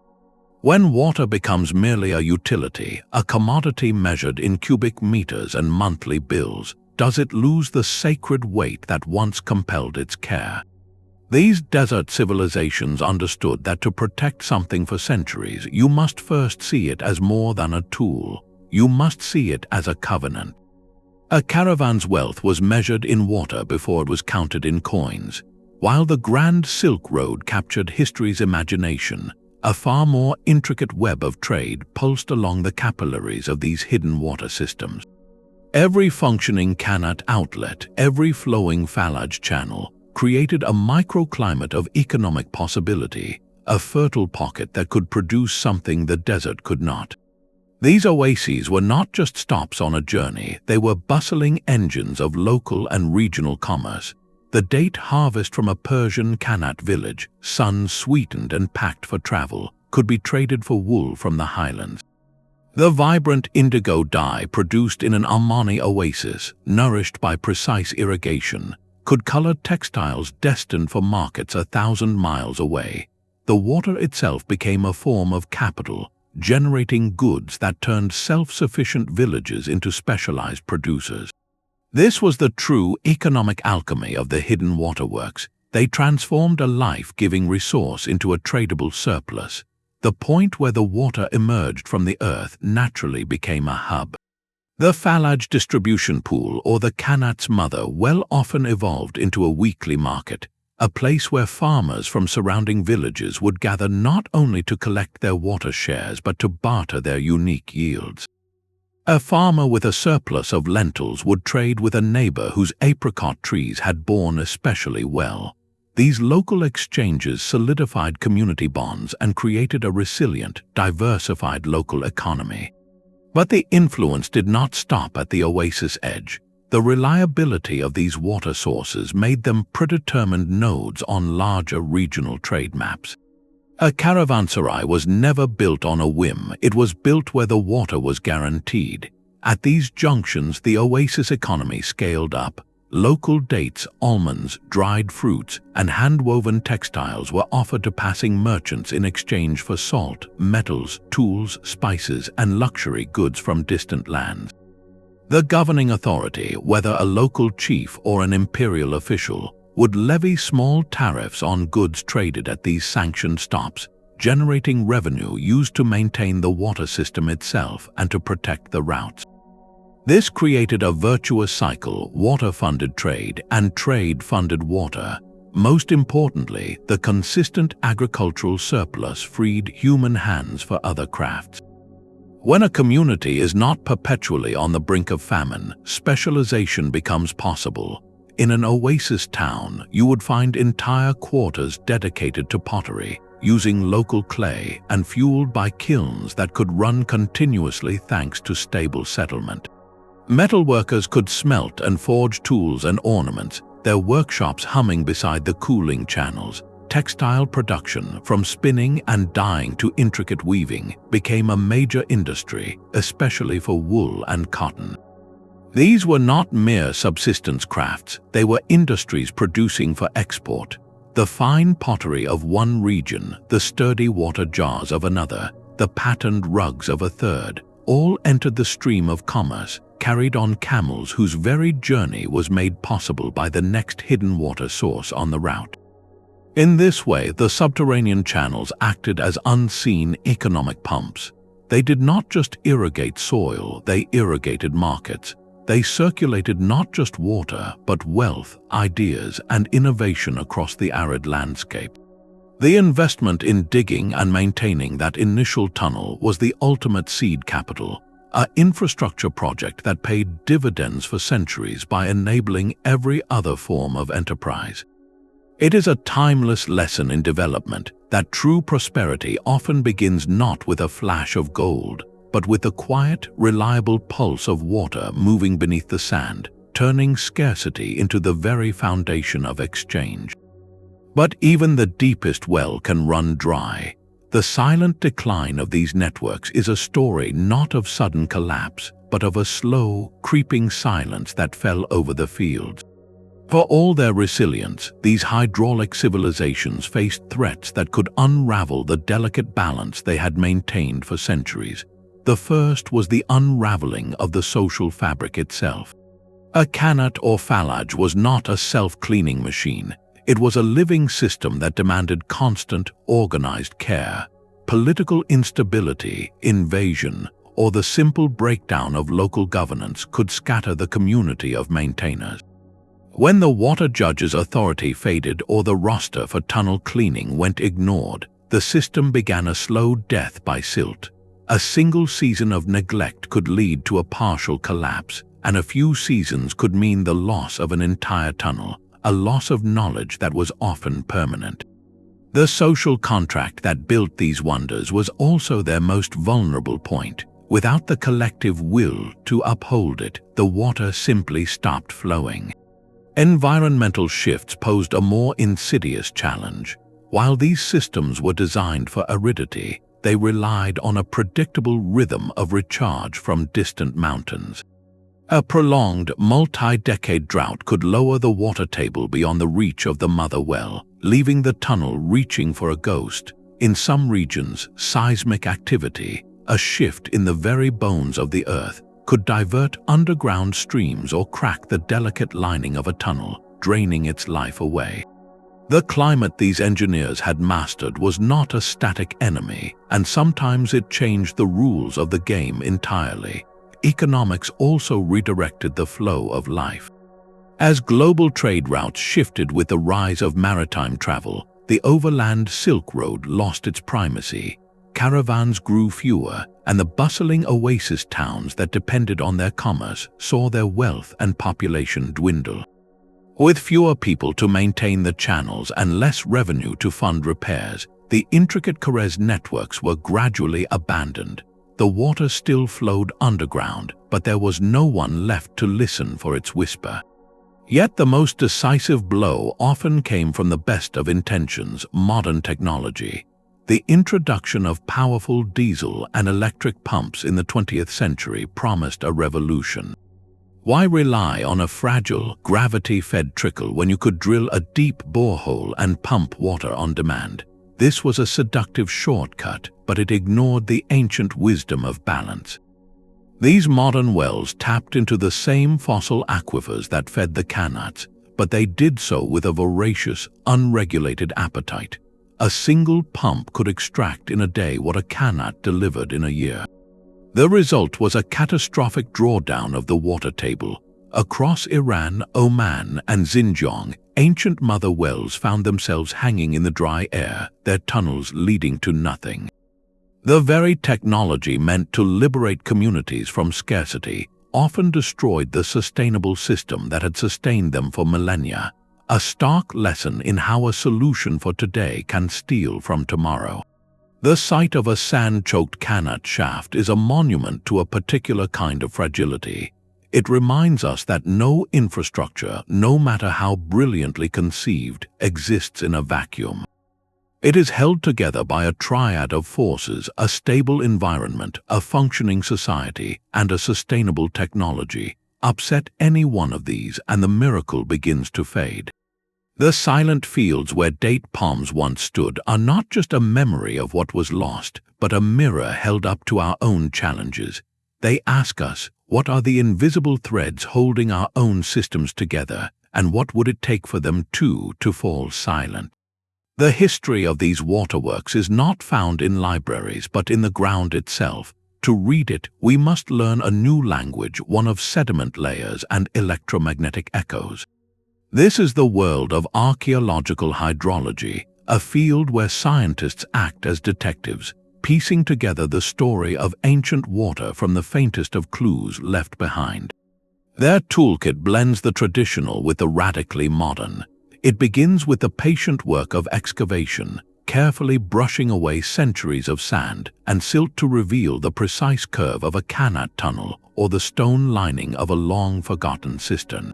When water becomes merely a utility, a commodity measured in cubic meters and monthly bills, does it lose the sacred weight that once compelled its care? These desert civilizations understood that to protect something for centuries, you must first see it as more than a tool. You must see it as a covenant. A caravan's wealth was measured in water before it was counted in coins. While the Grand Silk Road captured history's imagination, a far more intricate web of trade pulsed along the capillaries of these hidden water systems. Every functioning Qanat outlet, every flowing Falaj channel, created a microclimate of economic possibility, a fertile pocket that could produce something the desert could not. These oases were not just stops on a journey, they were bustling engines of local and regional commerce. The date harvest from a Persian Qanat village, sun-sweetened and packed for travel, could be traded for wool from the highlands. The vibrant indigo dye produced in an Omani oasis, nourished by precise irrigation, could color textiles destined for markets 1,000 miles away. The water itself became a form of capital, generating goods that turned self-sufficient villages into specialized producers. This was the true economic alchemy of the hidden waterworks. They transformed a life-giving resource into a tradable surplus. The point where the water emerged from the earth naturally became a hub. The Falaj distribution pool, or the Qanat's mother, often evolved into a weekly market, a place where farmers from surrounding villages would gather not only to collect their water shares but to barter their unique yields. A farmer with a surplus of lentils would trade with a neighbor whose apricot trees had borne especially well. These local exchanges solidified community bonds and created a resilient, diversified local economy. But the influence did not stop at the oasis edge. The reliability of these water sources made them predetermined nodes on larger regional trade maps. A caravanserai was never built on a whim, it was built where the water was guaranteed. At these junctions, the oasis economy scaled up. Local dates, almonds, dried fruits, and hand-woven textiles were offered to passing merchants in exchange for salt, metals, tools, spices, and luxury goods from distant lands. The governing authority, whether a local chief or an imperial official, would levy small tariffs on goods traded at these sanctioned stops, generating revenue used to maintain the water system itself and to protect the routes. This created a virtuous cycle: water-funded trade and trade-funded water. Most importantly, the consistent agricultural surplus freed human hands for other crafts. When a community is not perpetually on the brink of famine, specialization becomes possible. In an oasis town, you would find entire quarters dedicated to pottery, using local clay and fueled by kilns that could run continuously thanks to stable settlement. Metalworkers could smelt and forge tools and ornaments, their workshops humming beside the cooling channels. Textile production, from spinning and dyeing to intricate weaving, became a major industry, especially for wool and cotton. These were not mere subsistence crafts, they were industries producing for export. The fine pottery of one region, the sturdy water jars of another, the patterned rugs of a third, all entered the stream of commerce, carried on camels whose very journey was made possible by the next hidden water source on the route. In this way, the subterranean channels acted as unseen economic pumps. They did not just irrigate soil, they irrigated markets. They circulated not just water, but wealth, ideas, and innovation across the arid landscape. The investment in digging and maintaining that initial tunnel was the ultimate seed capital, an infrastructure project that paid dividends for centuries by enabling every other form of enterprise. It is a timeless lesson in development that true prosperity often begins not with a flash of gold, but with the quiet, reliable pulse of water moving beneath the sand, turning scarcity into the very foundation of exchange. But even the deepest well can run dry. The silent decline of these networks is a story not of sudden collapse, but of a slow, creeping silence that fell over the fields. For all their resilience, these hydraulic civilizations faced threats that could unravel the delicate balance they had maintained for centuries. The first was the unraveling of the social fabric itself. A Qanat or Falaj was not a self-cleaning machine. It was a living system that demanded constant, organized care. Political instability, invasion, or the simple breakdown of local governance could scatter the community of maintainers. When the water judge's authority faded or the roster for tunnel cleaning went ignored, the system began a slow death by silt. A single season of neglect could lead to a partial collapse, and a few seasons could mean the loss of an entire tunnel, a loss of knowledge that was often permanent. The social contract that built these wonders was also their most vulnerable point. Without the collective will to uphold it, the water simply stopped flowing. Environmental shifts posed a more insidious challenge. While these systems were designed for aridity, they relied on a predictable rhythm of recharge from distant mountains. A prolonged, multi-decade drought could lower the water table beyond the reach of the mother well, leaving the tunnel reaching for a ghost. In some regions, seismic activity, a shift in the very bones of the earth, could divert underground streams or crack the delicate lining of a tunnel, draining its life away. The climate these engineers had mastered was not a static enemy, and sometimes it changed the rules of the game entirely. Economics also redirected the flow of life. As global trade routes shifted with the rise of maritime travel, the overland Silk Road lost its primacy. Caravans grew fewer, and the bustling oasis towns that depended on their commerce saw their wealth and population dwindle. With fewer people to maintain the channels and less revenue to fund repairs, the intricate Karez networks were gradually abandoned. The water still flowed underground, but there was no one left to listen for its whisper. Yet the most decisive blow often came from the best of intentions: modern technology. The introduction of powerful diesel and electric pumps in the 20th century promised a revolution. Why rely on a fragile, gravity-fed trickle when you could drill a deep borehole and pump water on demand? This was a seductive shortcut, but it ignored the ancient wisdom of balance. These modern wells tapped into the same fossil aquifers that fed the Qanats, but they did so with a voracious, unregulated appetite. A single pump could extract in a day what a Qanat delivered in a year. The result was a catastrophic drawdown of the water table. Across Iran, Oman, and Xinjiang, ancient mother wells found themselves hanging in the dry air, their tunnels leading to nothing. The very technology meant to liberate communities from scarcity often destroyed the sustainable system that had sustained them for millennia. A stark lesson in how a solution for today can steal from tomorrow. The sight of a sand-choked Qanat shaft is a monument to a particular kind of fragility. It reminds us that no infrastructure, no matter how brilliantly conceived, exists in a vacuum. It is held together by a triad of forces: a stable environment, a functioning society, and a sustainable technology. Upset any one of these and the miracle begins to fade. The silent fields where date palms once stood are not just a memory of what was lost, but a mirror held up to our own challenges. They ask us, what are the invisible threads holding our own systems together, and what would it take for them too to fall silent? The history of these waterworks is not found in libraries but in the ground itself. To read it, we must learn a new language, one of sediment layers and electromagnetic echoes. This is the world of archaeological hydrology, a field where scientists act as detectives, piecing together the story of ancient water from the faintest of clues left behind. Their toolkit blends the traditional with the radically modern. It begins with the patient work of excavation, carefully brushing away centuries of sand and silt to reveal the precise curve of a Qanat tunnel or the stone lining of a long-forgotten cistern.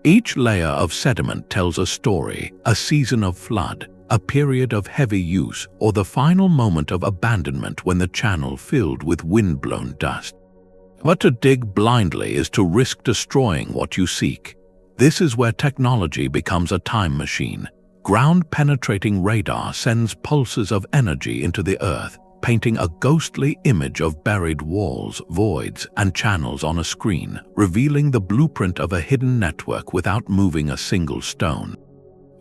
Each layer of sediment tells a story: a season of flood, a period of heavy use, or the final moment of abandonment when the channel filled with wind-blown dust. But to dig blindly is to risk destroying what you seek. This is where technology becomes a time machine. Ground-penetrating radar sends pulses of energy into the earth, painting a ghostly image of buried walls, voids, and channels on a screen, revealing the blueprint of a hidden network without moving a single stone.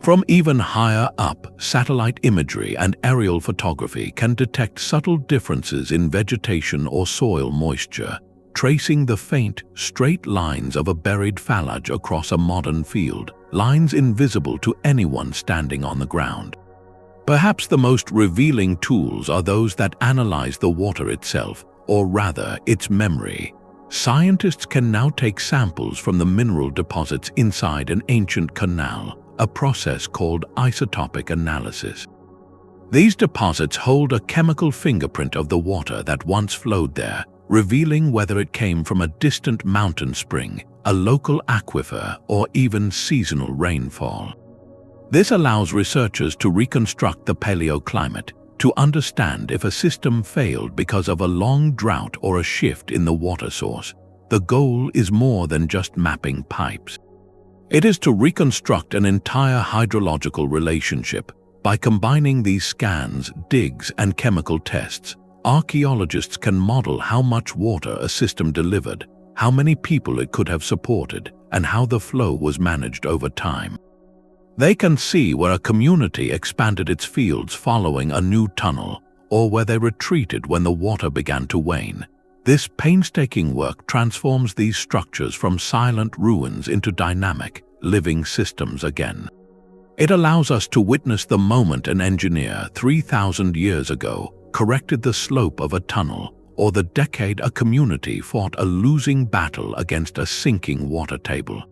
From even higher up, satellite imagery and aerial photography can detect subtle differences in vegetation or soil moisture, tracing the faint, straight lines of a buried Falaj across a modern field, lines invisible to anyone standing on the ground. Perhaps the most revealing tools are those that analyze the water itself, or rather, its memory. Scientists can now take samples from the mineral deposits inside an ancient canal, a process called isotopic analysis. These deposits hold a chemical fingerprint of the water that once flowed there, revealing whether it came from a distant mountain spring, a local aquifer, or even seasonal rainfall. This allows researchers to reconstruct the paleoclimate, to understand if a system failed because of a long drought or a shift in the water source. The goal is more than just mapping pipes. It is to reconstruct an entire hydrological relationship. By combining these scans, digs, and chemical tests, archaeologists can model how much water a system delivered, how many people it could have supported, and how the flow was managed over time. They can see where a community expanded its fields following a new tunnel, or where they retreated when the water began to wane. This painstaking work transforms these structures from silent ruins into dynamic, living systems again. It allows us to witness the moment an engineer 3,000 years ago corrected the slope of a tunnel, or the decade a community fought a losing battle against a sinking water table.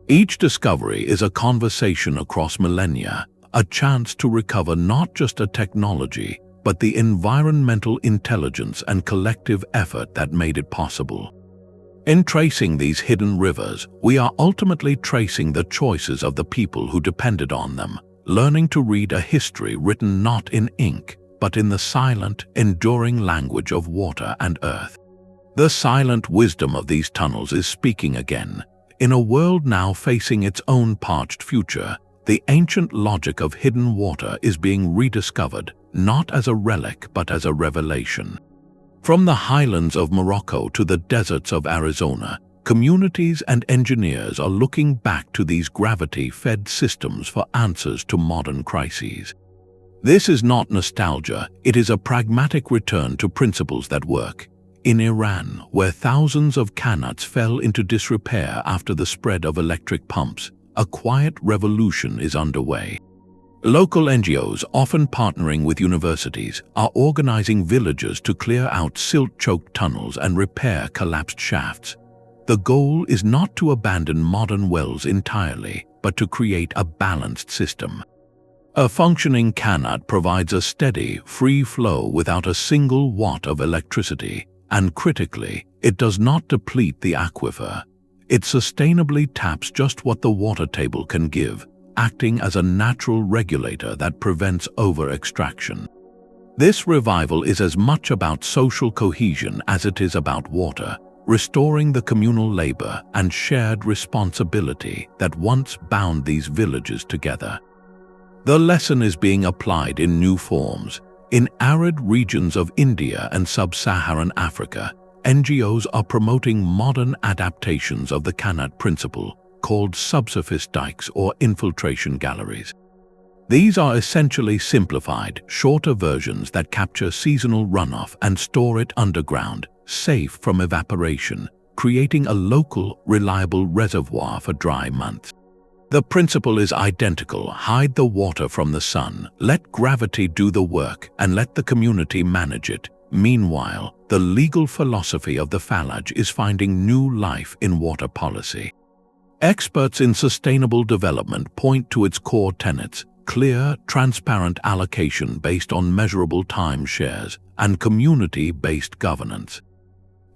Each discovery is a conversation across millennia, a chance to recover not just a technology, but the environmental intelligence and collective effort that made it possible. In tracing these hidden rivers, we are ultimately tracing the choices of the people who depended on them, learning to read a history written not in ink, but in the silent, enduring language of water and earth. The silent wisdom of these tunnels is speaking again. In a world now facing its own parched future, the ancient logic of hidden water is being rediscovered, not as a relic but as a revelation. From the highlands of Morocco to the deserts of Arizona, communities and engineers are looking back to these gravity-fed systems for answers to modern crises. This is not nostalgia, it is a pragmatic return to principles that work. In Iran, where thousands of Qanats fell into disrepair after the spread of electric pumps, a quiet revolution is underway. Local NGOs, often partnering with universities, are organizing villages to clear out silt-choked tunnels and repair collapsed shafts. The goal is not to abandon modern wells entirely, but to create a balanced system. A functioning Qanat provides a steady, free flow without a single watt of electricity, and critically, it does not deplete the aquifer. It sustainably taps just what the water table can give, acting as a natural regulator that prevents over-extraction. This revival is as much about social cohesion as it is about water, restoring the communal labor and shared responsibility that once bound these villages together. The lesson is being applied in new forms. In arid regions of India and sub-Saharan Africa, NGOs are promoting modern adaptations of the Qanat principle, called subsurface dikes or infiltration galleries. These are essentially simplified, shorter versions that capture seasonal runoff and store it underground, safe from evaporation, creating a local, reliable reservoir for dry months. The principle is identical: hide the water from the sun, let gravity do the work, and let the community manage it. Meanwhile, the legal philosophy of the Falaj is finding new life in water policy. Experts in sustainable development point to its core tenets: clear, transparent allocation based on measurable time shares, and community-based governance.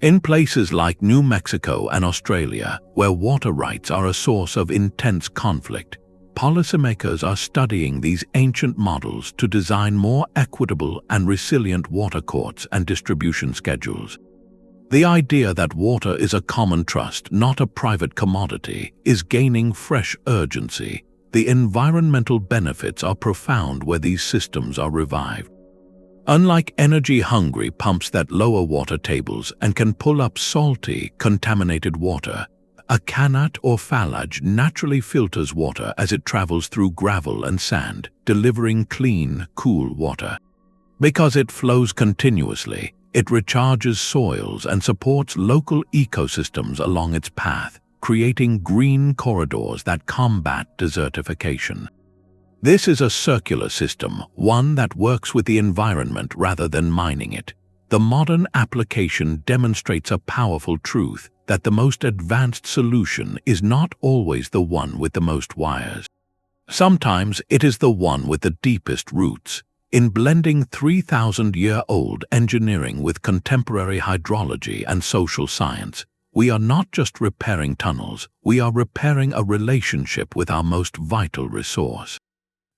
In places like New Mexico and Australia, where water rights are a source of intense conflict, policymakers are studying these ancient models to design more equitable and resilient water courts and distribution schedules. The idea that water is a common trust, not a private commodity, is gaining fresh urgency. The environmental benefits are profound where these systems are revived. Unlike energy-hungry pumps that lower water tables and can pull up salty, contaminated water, a Qanat or Falaj naturally filters water as it travels through gravel and sand, delivering clean, cool water. Because it flows continuously, it recharges soils and supports local ecosystems along its path, creating green corridors that combat desertification. This is a circular system, one that works with the environment rather than mining it. The modern application demonstrates a powerful truth that the most advanced solution is not always the one with the most wires. Sometimes it is the one with the deepest roots. In blending 3,000-year-old engineering with contemporary hydrology and social science, we are not just repairing tunnels, we are repairing a relationship with our most vital resource.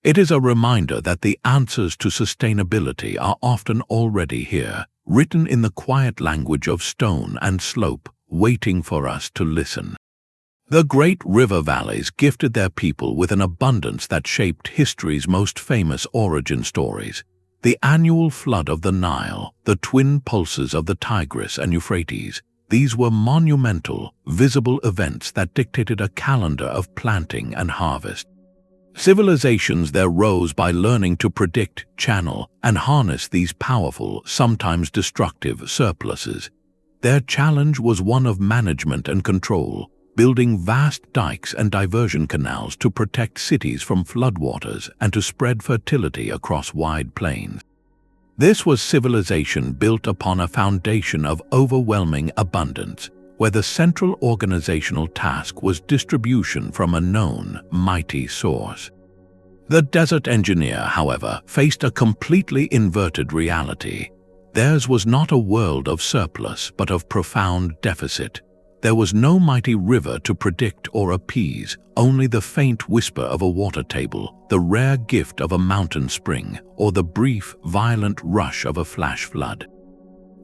It is a reminder that the answers to sustainability are often already here, written in the quiet language of stone and slope, waiting for us to listen. The great river valleys gifted their people with an abundance that shaped history's most famous origin stories. The annual flood of the Nile, the twin pulses of the Tigris and Euphrates, these were monumental, visible events that dictated a calendar of planting and harvest. Civilizations there rose by learning to predict, channel, and harness these powerful, sometimes destructive surpluses. Their challenge was one of management and control, building vast dikes and diversion canals to protect cities from floodwaters and to spread fertility across wide plains. This was civilization built upon a foundation of overwhelming abundance, where the central organizational task was distribution from a known, mighty source. The desert engineer, however, faced a completely inverted reality. Theirs was not a world of surplus, but of profound deficit. There was no mighty river to predict or appease, only the faint whisper of a water table, the rare gift of a mountain spring, or the brief, violent rush of a flash flood.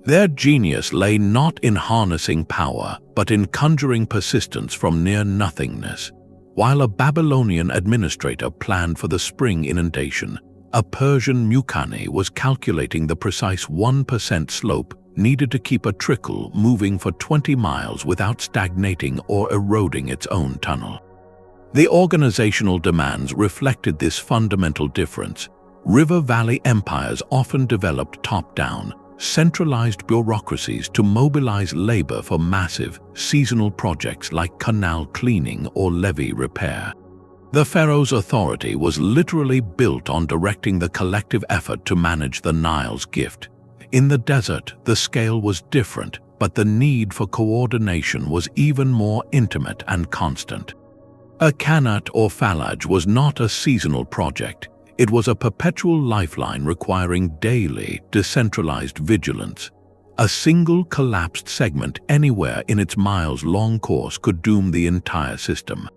Their genius lay not in harnessing power, but in conjuring persistence from near nothingness. While a Babylonian administrator planned for the spring inundation, a Persian Mukanni was calculating the precise 1% slope needed to keep a trickle moving for 20 miles without stagnating or eroding its own tunnel. The organizational demands reflected this fundamental difference. River valley empires often developed top-down, centralized bureaucracies to mobilize labor for massive, seasonal projects like canal cleaning or levee repair. The pharaoh's authority was literally built on directing the collective effort to manage the Nile's gift. In the desert, the scale was different, but the need for coordination was even more intimate and constant. A Qanat or Falaj was not a seasonal project. It was a perpetual lifeline requiring daily, decentralized vigilance. A single collapsed segment anywhere in its miles-long course could doom the entire system.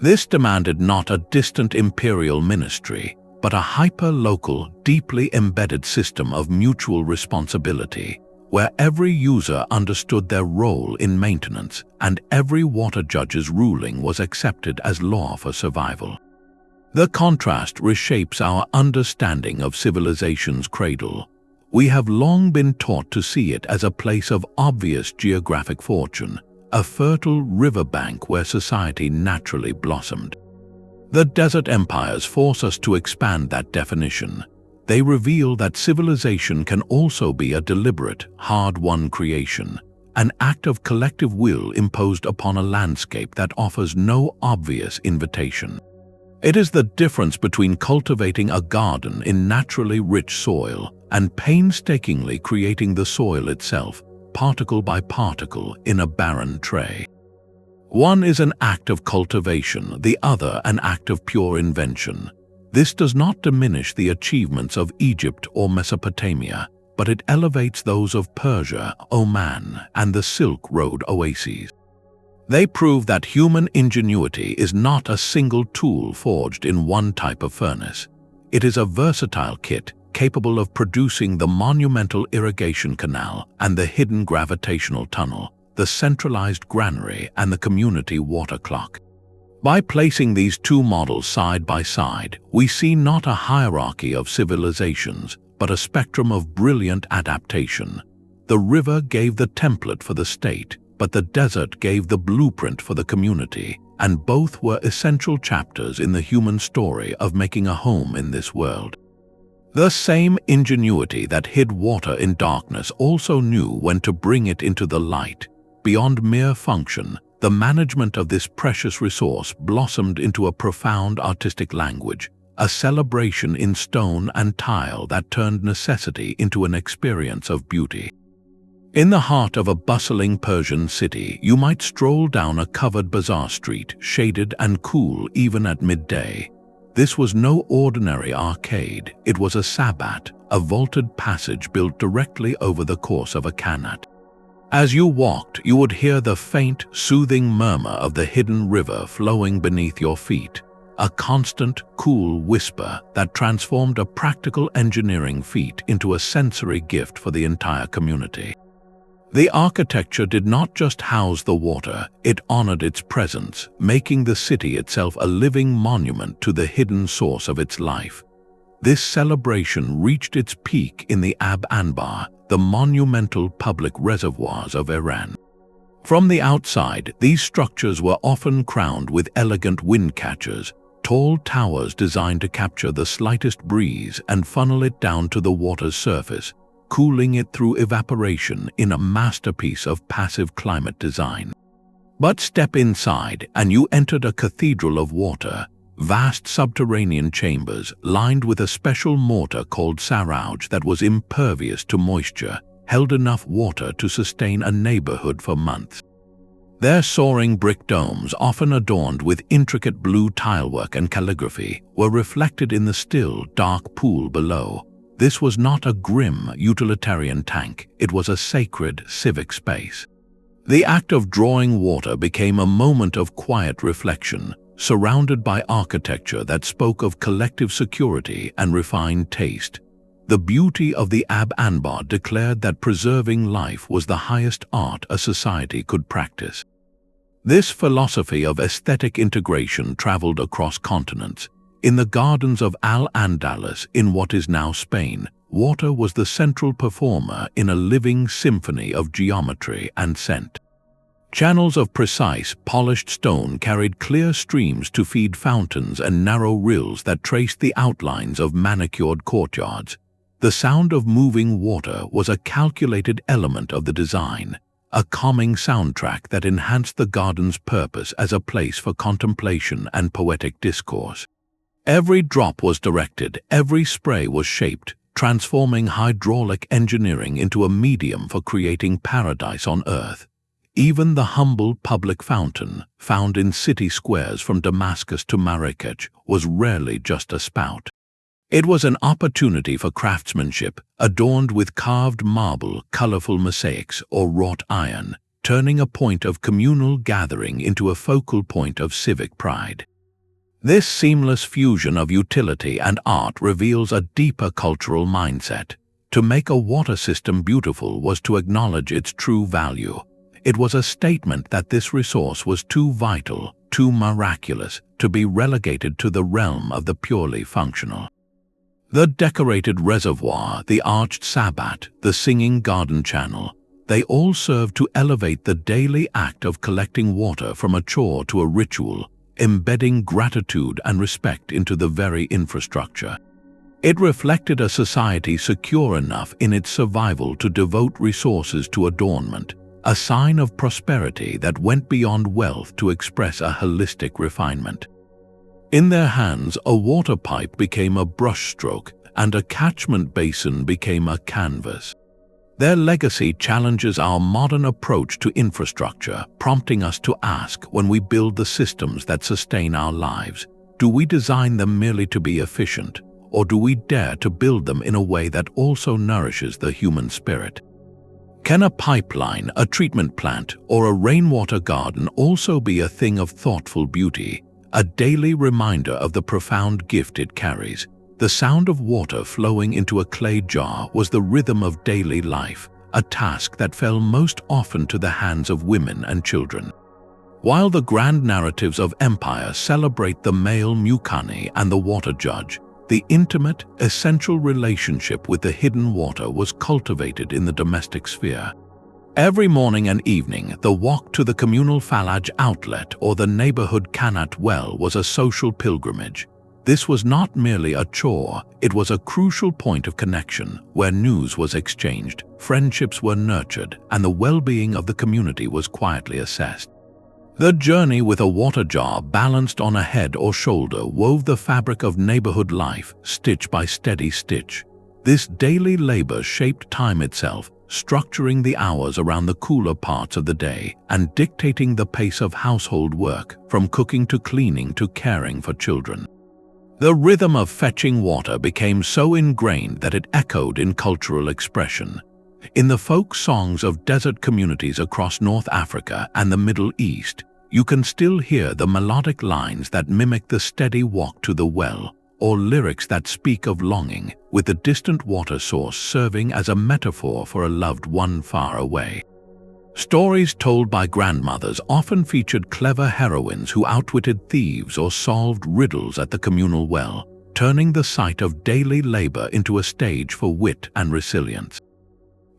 This demanded not a distant imperial ministry, but a hyper-local, deeply embedded system of mutual responsibility, where every user understood their role in maintenance and every water judge's ruling was accepted as law for survival. The contrast reshapes our understanding of civilization's cradle. We have long been taught to see it as a place of obvious geographic fortune, a fertile riverbank where society naturally blossomed. The desert empires force us to expand that definition. They reveal that civilization can also be a deliberate, hard-won creation, an act of collective will imposed upon a landscape that offers no obvious invitation. It is the difference between cultivating a garden in naturally rich soil and painstakingly creating the soil itself, particle by particle, in a barren tray. One is an act of cultivation, the other an act of pure invention. This does not diminish the achievements of Egypt or Mesopotamia, but it elevates those of Persia, Oman, and the Silk Road oases. They prove that human ingenuity is not a single tool forged in one type of furnace. It is a versatile kit capable of producing the monumental irrigation canal and the hidden gravitational tunnel, the centralized granary and the community water clock. By placing these two models side by side, we see not a hierarchy of civilizations, but a spectrum of brilliant adaptation. The river gave the template for the state, but the desert gave the blueprint for the community, and both were essential chapters in the human story of making a home in this world. The same ingenuity that hid water in darkness also knew when to bring it into the light. Beyond mere function, the management of this precious resource blossomed into a profound artistic language, a celebration in stone and tile that turned necessity into an experience of beauty. In the heart of a bustling Persian city, you might stroll down a covered bazaar street, shaded and cool even at midday. This was no ordinary arcade, it was a sabbat, a vaulted passage built directly over the course of a Qanat. As you walked, you would hear the faint, soothing murmur of the hidden river flowing beneath your feet, a constant, cool whisper that transformed a practical engineering feat into a sensory gift for the entire community. The architecture did not just house the water, it honored its presence, making the city itself a living monument to the hidden source of its life. This celebration reached its peak in the Ab Anbar, the monumental public reservoirs of Iran. From the outside, these structures were often crowned with elegant wind catchers, tall towers designed to capture the slightest breeze and funnel it down to the water's surface, cooling it through evaporation in a masterpiece of passive climate design. But step inside and you entered a cathedral of water, vast subterranean chambers lined with a special mortar called Sarauj that was impervious to moisture, held enough water to sustain a neighborhood for months. Their soaring brick domes, often adorned with intricate blue tilework and calligraphy, were reflected in the still, dark pool below. This was not a grim, utilitarian tank, it was a sacred, civic space. The act of drawing water became a moment of quiet reflection, surrounded by architecture that spoke of collective security and refined taste. The beauty of the Ab Anbar declared that preserving life was the highest art a society could practice. This philosophy of aesthetic integration traveled across continents. In the gardens of Al-Andalus in what is now Spain, water was the central performer in a living symphony of geometry and scent. Channels of precise, polished stone carried clear streams to feed fountains and narrow rills that traced the outlines of manicured courtyards. The sound of moving water was a calculated element of the design, a calming soundtrack that enhanced the garden's purpose as a place for contemplation and poetic discourse. Every drop was directed, every spray was shaped, transforming hydraulic engineering into a medium for creating paradise on earth. Even the humble public fountain, found in city squares from Damascus to Marrakech, was rarely just a spout. It was an opportunity for craftsmanship, adorned with carved marble, colorful mosaics, or wrought iron, turning a point of communal gathering into a focal point of civic pride. This seamless fusion of utility and art reveals a deeper cultural mindset. To make a water system beautiful was to acknowledge its true value. It was a statement that this resource was too vital, too miraculous, to be relegated to the realm of the purely functional. The decorated reservoir, the arched sabbat, the singing garden channel, they all served to elevate the daily act of collecting water from a chore to a ritual, embedding gratitude and respect into the very infrastructure. It reflected a society secure enough in its survival to devote resources to adornment, a sign of prosperity that went beyond wealth to express a holistic refinement. In their hands, a water pipe became a brushstroke, and a catchment basin became a canvas. Their legacy challenges our modern approach to infrastructure, prompting us to ask, when we build the systems that sustain our lives, do we design them merely to be efficient, or do we dare to build them in a way that also nourishes the human spirit? Can a pipeline, a treatment plant, or a rainwater garden also be a thing of thoughtful beauty, a daily reminder of the profound gift it carries? The sound of water flowing into a clay jar was the rhythm of daily life, a task that fell most often to the hands of women and children. While the grand narratives of empire celebrate the male Mukanni and the water judge, the intimate, essential relationship with the hidden water was cultivated in the domestic sphere. Every morning and evening, the walk to the communal Falaj outlet or the neighborhood Qanat well was a social pilgrimage. This was not merely a chore, it was a crucial point of connection where news was exchanged, friendships were nurtured, and the well-being of the community was quietly assessed. The journey with a water jar balanced on a head or shoulder wove the fabric of neighborhood life, stitch by steady stitch. This daily labor shaped time itself, structuring the hours around the cooler parts of the day and dictating the pace of household work, from cooking to cleaning to caring for children. The rhythm of fetching water became so ingrained that it echoed in cultural expression. In the folk songs of desert communities across North Africa and the Middle East, you can still hear the melodic lines that mimic the steady walk to the well, or lyrics that speak of longing, with the distant water source serving as a metaphor for a loved one far away. Stories told by grandmothers often featured clever heroines who outwitted thieves or solved riddles at the communal well, turning the site of daily labor into a stage for wit and resilience.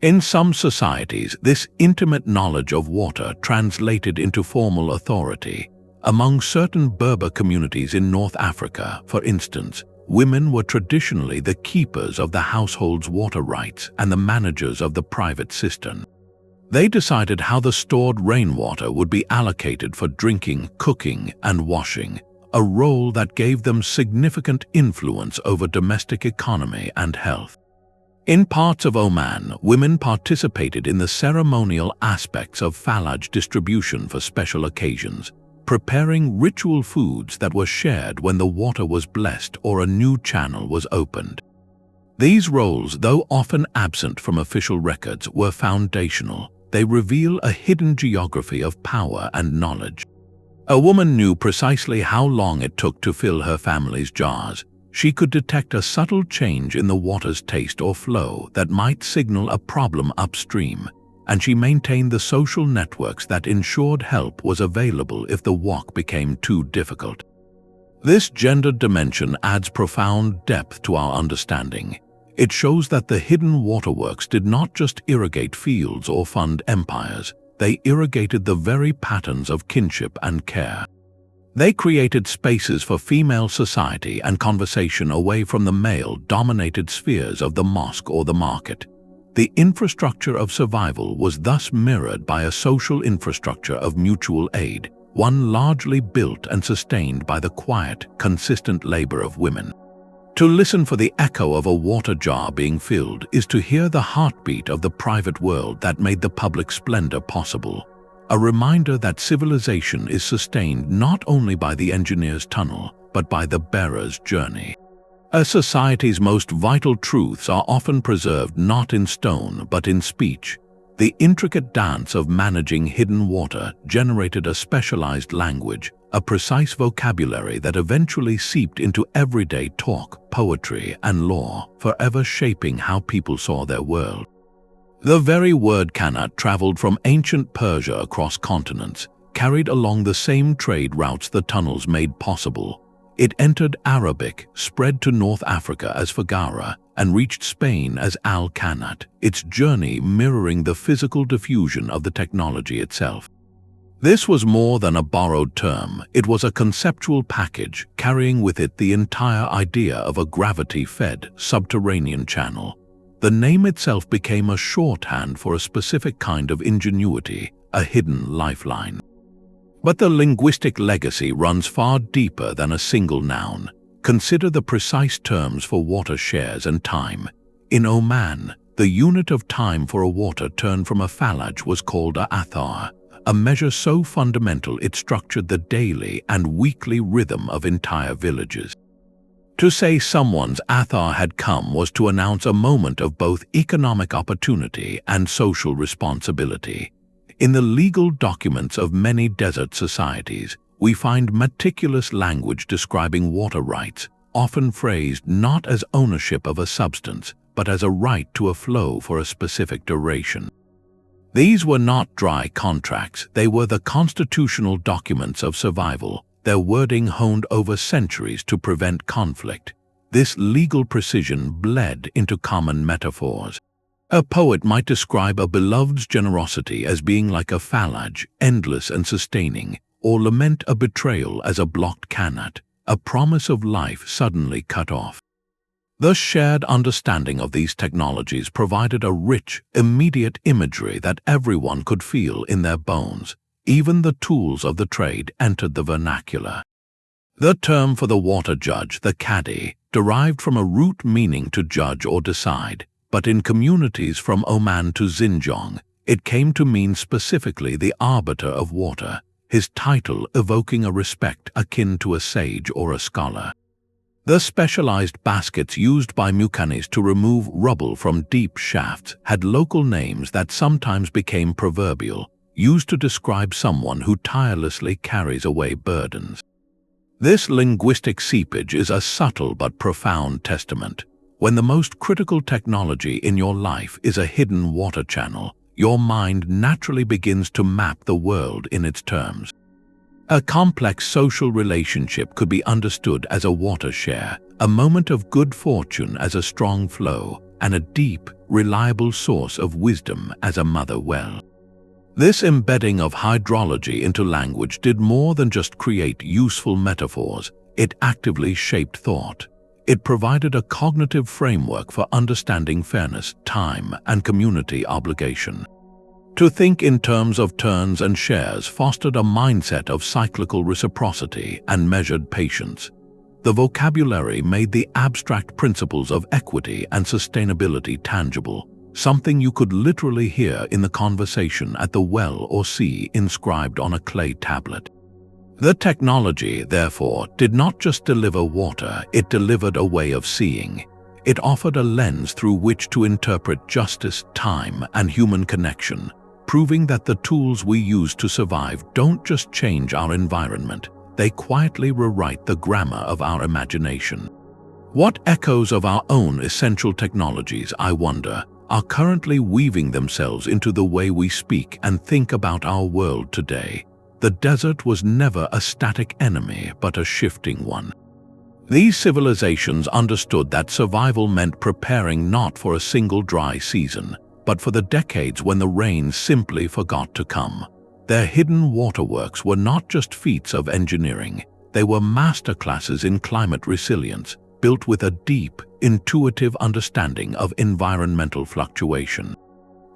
In some societies, this intimate knowledge of water translated into formal authority. Among certain Berber communities in North Africa, for instance, women were traditionally the keepers of the household's water rights and the managers of the private cistern. They decided how the stored rainwater would be allocated for drinking, cooking, and washing, a role that gave them significant influence over domestic economy and health. In parts of Oman, women participated in the ceremonial aspects of Falaj distribution for special occasions, preparing ritual foods that were shared when the water was blessed or a new channel was opened. These roles, though often absent from official records, were foundational. They reveal a hidden geography of power and knowledge. A woman knew precisely how long it took to fill her family's jars. She could detect a subtle change in the water's taste or flow that might signal a problem upstream, and she maintained the social networks that ensured help was available if the walk became too difficult. This gendered dimension adds profound depth to our understanding. It shows that the hidden waterworks did not just irrigate fields or fund empires, they irrigated the very patterns of kinship and care. They created spaces for female society and conversation away from the male-dominated spheres of the mosque or the market. The infrastructure of survival was thus mirrored by a social infrastructure of mutual aid, one largely built and sustained by the quiet, consistent labor of women. To listen for the echo of a water jar being filled is to hear the heartbeat of the private world that made the public splendor possible. A reminder that civilization is sustained not only by the engineer's tunnel, but by the bearer's journey. A society's most vital truths are often preserved not in stone, but in speech. The intricate dance of managing hidden water generated a specialized language, a precise vocabulary that eventually seeped into everyday talk, poetry, and law, forever shaping how people saw their world. The very word Qanat traveled from ancient Persia across continents, carried along the same trade routes the tunnels made possible. It entered Arabic, spread to North Africa as Fagara, and reached Spain as Al-Qanat, its journey mirroring the physical diffusion of the technology itself. This was more than a borrowed term, it was a conceptual package carrying with it the entire idea of a gravity-fed, subterranean channel. The name itself became a shorthand for a specific kind of ingenuity, a hidden lifeline. But the linguistic legacy runs far deeper than a single noun. Consider the precise terms for water shares and time. In Oman, the unit of time for a water turn from a falaj was called a athar, a measure so fundamental it structured the daily and weekly rhythm of entire villages. To say someone's athar had come was to announce a moment of both economic opportunity and social responsibility. In the legal documents of many desert societies, we find meticulous language describing water rights, often phrased not as ownership of a substance, but as a right to a flow for a specific duration. These were not dry contracts, they were the constitutional documents of survival, their wording honed over centuries to prevent conflict. This legal precision bled into common metaphors. A poet might describe a beloved's generosity as being like a falaj, endless and sustaining, or lament a betrayal as a blocked Qanat, a promise of life suddenly cut off. The shared understanding of these technologies provided a rich, immediate imagery that everyone could feel in their bones. Even the tools of the trade entered the vernacular. The term for the water judge, the qadi, derived from a root meaning to judge or decide, but in communities from Oman to Xinjiang, it came to mean specifically the arbiter of water, his title evoking a respect akin to a sage or a scholar. The specialized baskets used by Mukannis to remove rubble from deep shafts had local names that sometimes became proverbial, used to describe someone who tirelessly carries away burdens. This linguistic seepage is a subtle but profound testament. When the most critical technology in your life is a hidden water channel, your mind naturally begins to map the world in its terms. A complex social relationship could be understood as a water share, a moment of good fortune as a strong flow, and a deep, reliable source of wisdom as a mother well. This embedding of hydrology into language did more than just create useful metaphors, it actively shaped thought. It provided a cognitive framework for understanding fairness, time, and community obligation. To think in terms of turns and shares fostered a mindset of cyclical reciprocity and measured patience. The vocabulary made the abstract principles of equity and sustainability tangible, something you could literally hear in the conversation at the well or sea inscribed on a clay tablet. The technology, therefore, did not just deliver water, it delivered a way of seeing. It offered a lens through which to interpret justice, time, and human connection, proving that the tools we use to survive don't just change our environment, they quietly rewrite the grammar of our imagination. What echoes of our own essential technologies, I wonder, are currently weaving themselves into the way we speak and think about our world today? The desert was never a static enemy, but a shifting one. These civilizations understood that survival meant preparing not for a single dry season, but for the decades when the rains simply forgot to come. Their hidden waterworks were not just feats of engineering, they were masterclasses in climate resilience, built with a deep, intuitive understanding of environmental fluctuation.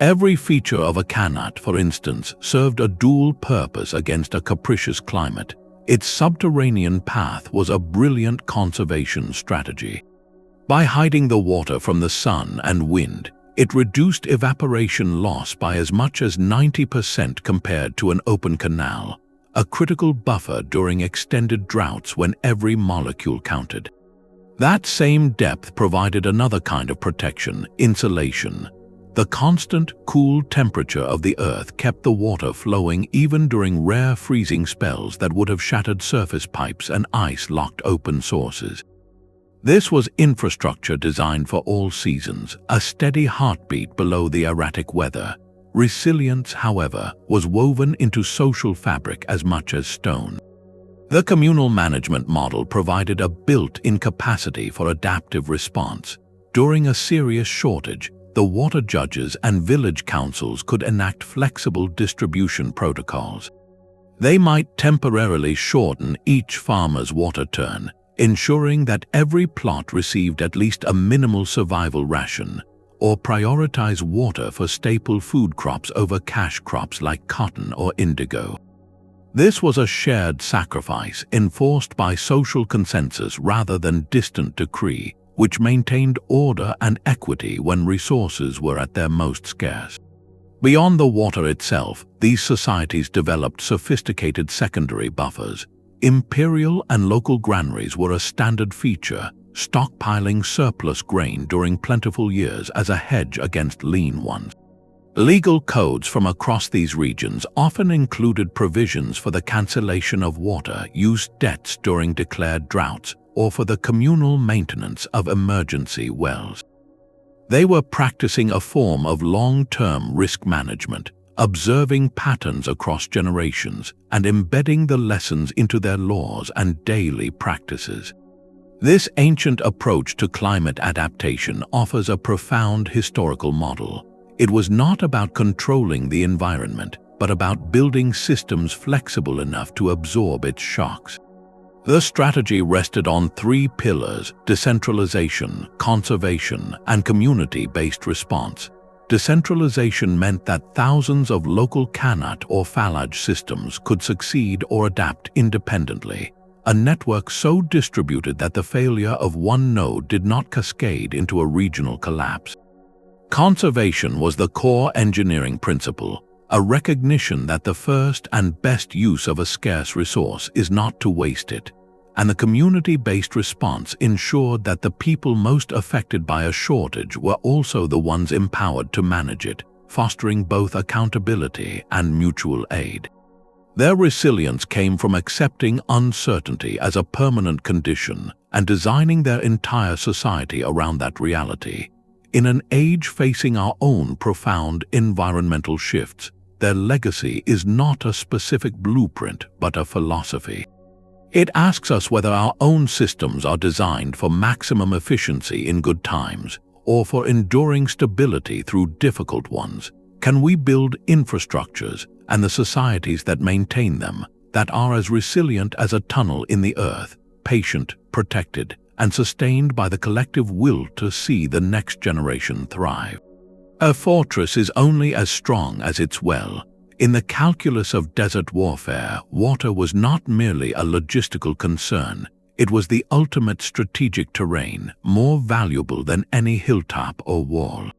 Every feature of a Qanat, for instance, served a dual purpose against a capricious climate. Its subterranean path was a brilliant conservation strategy. By hiding the water from the sun and wind, it reduced evaporation loss by as much as 90% compared to an open canal, a critical buffer during extended droughts when every molecule counted. That same depth provided another kind of protection, insulation. The constant, cool temperature of the earth kept the water flowing even during rare freezing spells that would have shattered surface pipes and ice-locked open sources. This was infrastructure designed for all seasons, a steady heartbeat below the erratic weather. Resilience, however, was woven into social fabric as much as stone. The communal management model provided a built-in capacity for adaptive response. During a serious shortage, the water judges and village councils could enact flexible distribution protocols. They might temporarily shorten each farmer's water turn, ensuring that every plot received at least a minimal survival ration, or prioritize water for staple food crops over cash crops like cotton or indigo. This was a shared sacrifice enforced by social consensus rather than distant decree, which maintained order and equity when resources were at their most scarce. Beyond the water itself, these societies developed sophisticated secondary buffers. Imperial and local granaries were a standard feature, stockpiling surplus grain during plentiful years as a hedge against lean ones. Legal codes from across these regions often included provisions for the cancellation of water use debts during declared droughts or for the communal maintenance of emergency wells. They were practicing a form of long-term risk management, observing patterns across generations and embedding the lessons into their laws and daily practices. This ancient approach to climate adaptation offers a profound historical model. It was not about controlling the environment, but about building systems flexible enough to absorb its shocks. The strategy rested on three pillars: decentralization, conservation, and community-based response. Decentralization meant that thousands of local Qanat or Falaj systems could succeed or adapt independently, a network so distributed that the failure of one node did not cascade into a regional collapse. Conservation was the core engineering principle, a recognition that the first and best use of a scarce resource is not to waste it. and the community-based response ensured that the people most affected by a shortage were also the ones empowered to manage it, fostering both accountability and mutual aid. Their resilience came from accepting uncertainty as a permanent condition and designing their entire society around that reality. In an age facing our own profound environmental shifts, their legacy is not a specific blueprint but a philosophy. It asks us whether our own systems are designed for maximum efficiency in good times or for enduring stability through difficult ones. Can we build infrastructures and the societies that maintain them that are as resilient as a tunnel in the earth, patient, protected, and sustained by the collective will to see the next generation thrive? A fortress is only as strong as its well. In the calculus of desert warfare, water was not merely a logistical concern. It was the ultimate strategic terrain, more valuable than any hilltop or wall.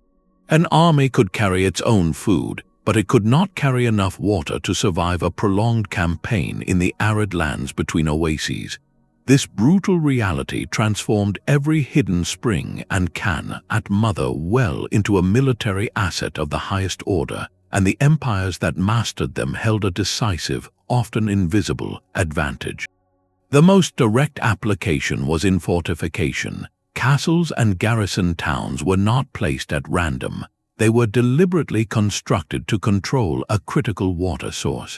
An army could carry its own food, but it could not carry enough water to survive a prolonged campaign in the arid lands between oases. This brutal reality transformed every hidden spring and Qanat mother well into a military asset of the highest order, and the empires that mastered them held a decisive, often invisible, advantage. The most direct application was in fortification. Castles and garrison towns were not placed at random. They were deliberately constructed to control a critical water source.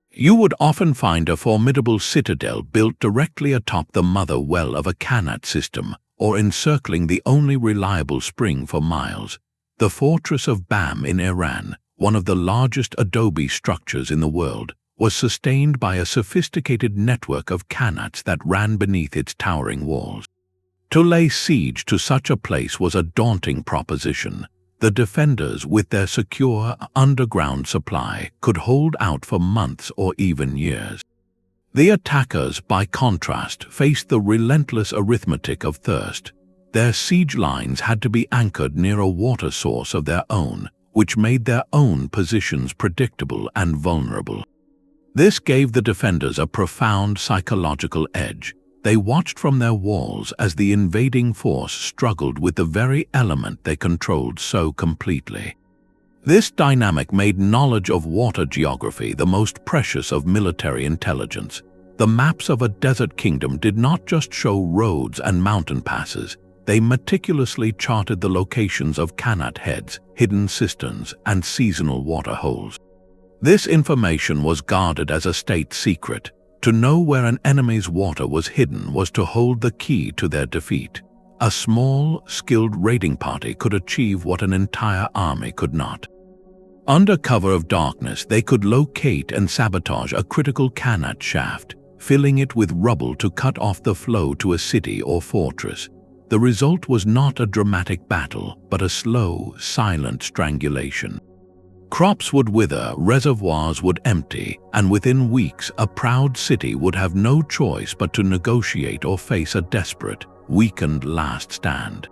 You would often find a formidable citadel built directly atop the mother well of a Qanat system, or encircling the only reliable spring for miles. The fortress of Bam in Iran, one of the largest adobe structures in the world, was sustained by a sophisticated network of Qanats that ran beneath its towering walls. To lay siege to such a place was a daunting proposition. The defenders, with their secure underground supply, could hold out for months or even years. The attackers, by contrast, faced the relentless arithmetic of thirst. Their siege lines had to be anchored near a water source of their own, which made their own positions predictable and vulnerable. This gave the defenders a profound psychological edge. They watched from their walls as the invading force struggled with the very element they controlled so completely. This dynamic made knowledge of water geography the most precious of military intelligence. The maps of a desert kingdom did not just show roads and mountain passes. They meticulously charted the locations of Qanat heads, hidden cisterns, and seasonal water holes. This information was guarded as a state secret. To know where an enemy's water was hidden was to hold the key to their defeat. A small, skilled raiding party could achieve what an entire army could not. Under cover of darkness, they could locate and sabotage a critical Qanat shaft, filling it with rubble to cut off the flow to a city or fortress. The result was not a dramatic battle, but a slow, silent strangulation. Crops would wither, reservoirs would empty, and within weeks a proud city would have no choice but to negotiate or face a desperate, weakened last stand.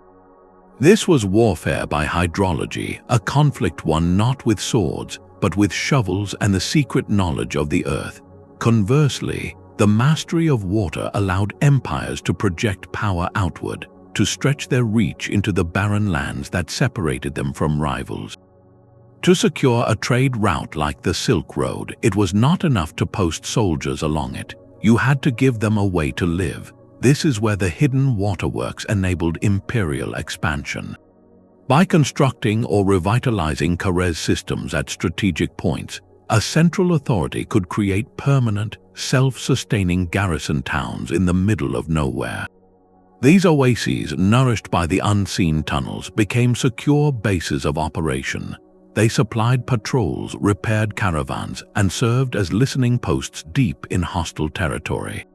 This was warfare by hydrology, a conflict won not with swords, but with shovels and the secret knowledge of the earth. Conversely, the mastery of water allowed empires to project power outward, to stretch their reach into the barren lands that separated them from rivals. To secure a trade route like the Silk Road, it was not enough to post soldiers along it. You had to give them a way to live. This is where the hidden waterworks enabled imperial expansion. By constructing or revitalizing Karez systems at strategic points, a central authority could create permanent, self-sustaining garrison towns in the middle of nowhere. These oases, nourished by the unseen tunnels, became secure bases of operation. They supplied patrols, repaired caravans, and served as listening posts deep in hostile territory.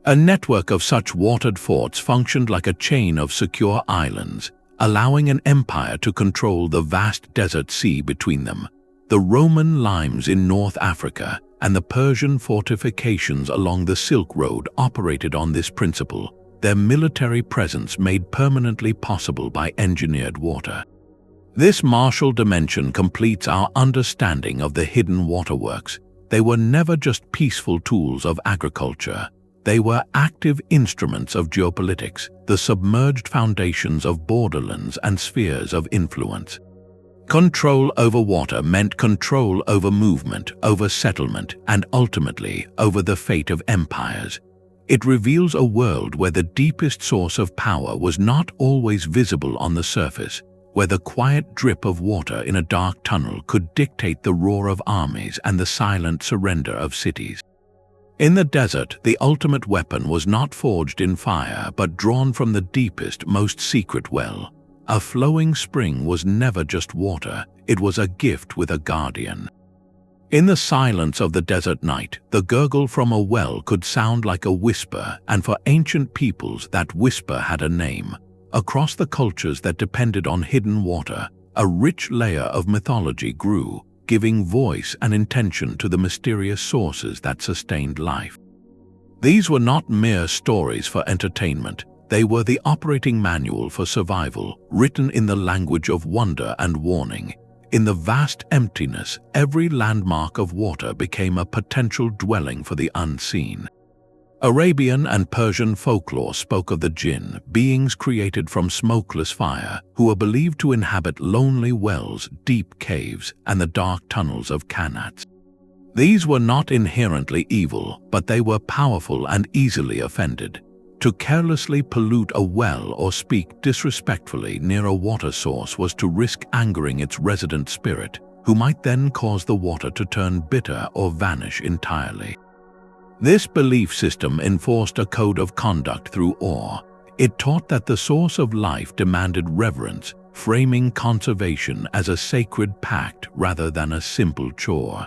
A network of such watered forts functioned like a chain of secure islands, allowing an empire to control the vast desert sea between them. The Roman limes in North Africa and the Persian fortifications along the Silk Road operated on this principle, their military presence made permanently possible by engineered water. This martial dimension completes our understanding of the hidden waterworks. They were never just peaceful tools of agriculture. They were active instruments of geopolitics, the submerged foundations of borderlands and spheres of influence. Control over water meant control over movement, over settlement, and ultimately over the fate of empires. It reveals a world where the deepest source of power was not always visible on the surface, where the quiet drip of water in a dark tunnel could dictate the roar of armies and the silent surrender of cities. In the desert, the ultimate weapon was not forged in fire but drawn from the deepest, most secret well. A flowing spring was never just water, it was a gift with a guardian. In the silence of the desert night, the gurgle from a well could sound like a whisper, and for ancient peoples that whisper had a name. Across the cultures that depended on hidden water, a rich layer of mythology grew, giving voice and intention to the mysterious sources that sustained life. These were not mere stories for entertainment. They were the operating manual for survival, written in the language of wonder and warning. In the vast emptiness, every landmark of water became a potential dwelling for the unseen. Arabian and Persian folklore spoke of the jinn, beings created from smokeless fire, who were believed to inhabit lonely wells, deep caves, and the dark tunnels of Qanat. These were not inherently evil, but they were powerful and easily offended. To carelessly pollute a well or speak disrespectfully near a water source was to risk angering its resident spirit, who might then cause the water to turn bitter or vanish entirely. This belief system enforced a code of conduct through awe. It taught that the source of life demanded reverence, framing conservation as a sacred pact rather than a simple chore.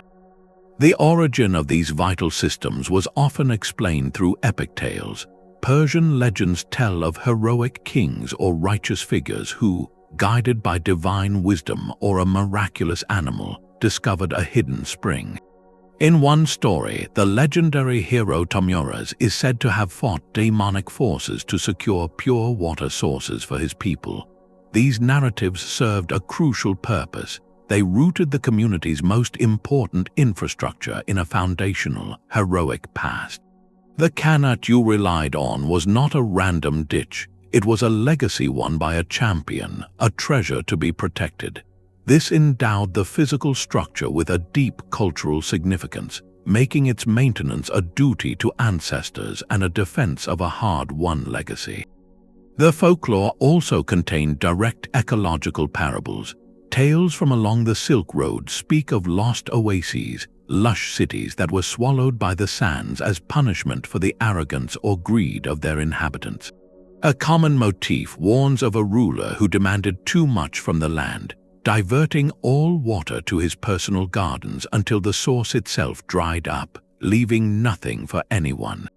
The origin of these vital systems was often explained through epic tales. Persian legends tell of heroic kings or righteous figures who, guided by divine wisdom or a miraculous animal, discovered a hidden spring. In one story, the legendary hero Tumuraz is said to have fought demonic forces to secure pure water sources for his people. These narratives served a crucial purpose. They rooted the community's most important infrastructure in a foundational, heroic past. The Qanat you relied on was not a random ditch. It was a legacy won by a champion, a treasure to be protected. This endowed the physical structure with a deep cultural significance, making its maintenance a duty to ancestors and a defense of a hard-won legacy. The folklore also contained direct ecological parables. Tales from along the Silk Road speak of lost oases, lush cities that were swallowed by the sands as punishment for the arrogance or greed of their inhabitants. A common motif warns of a ruler who demanded too much from the land, diverting all water to his personal gardens until the source itself dried up, leaving nothing for anyone.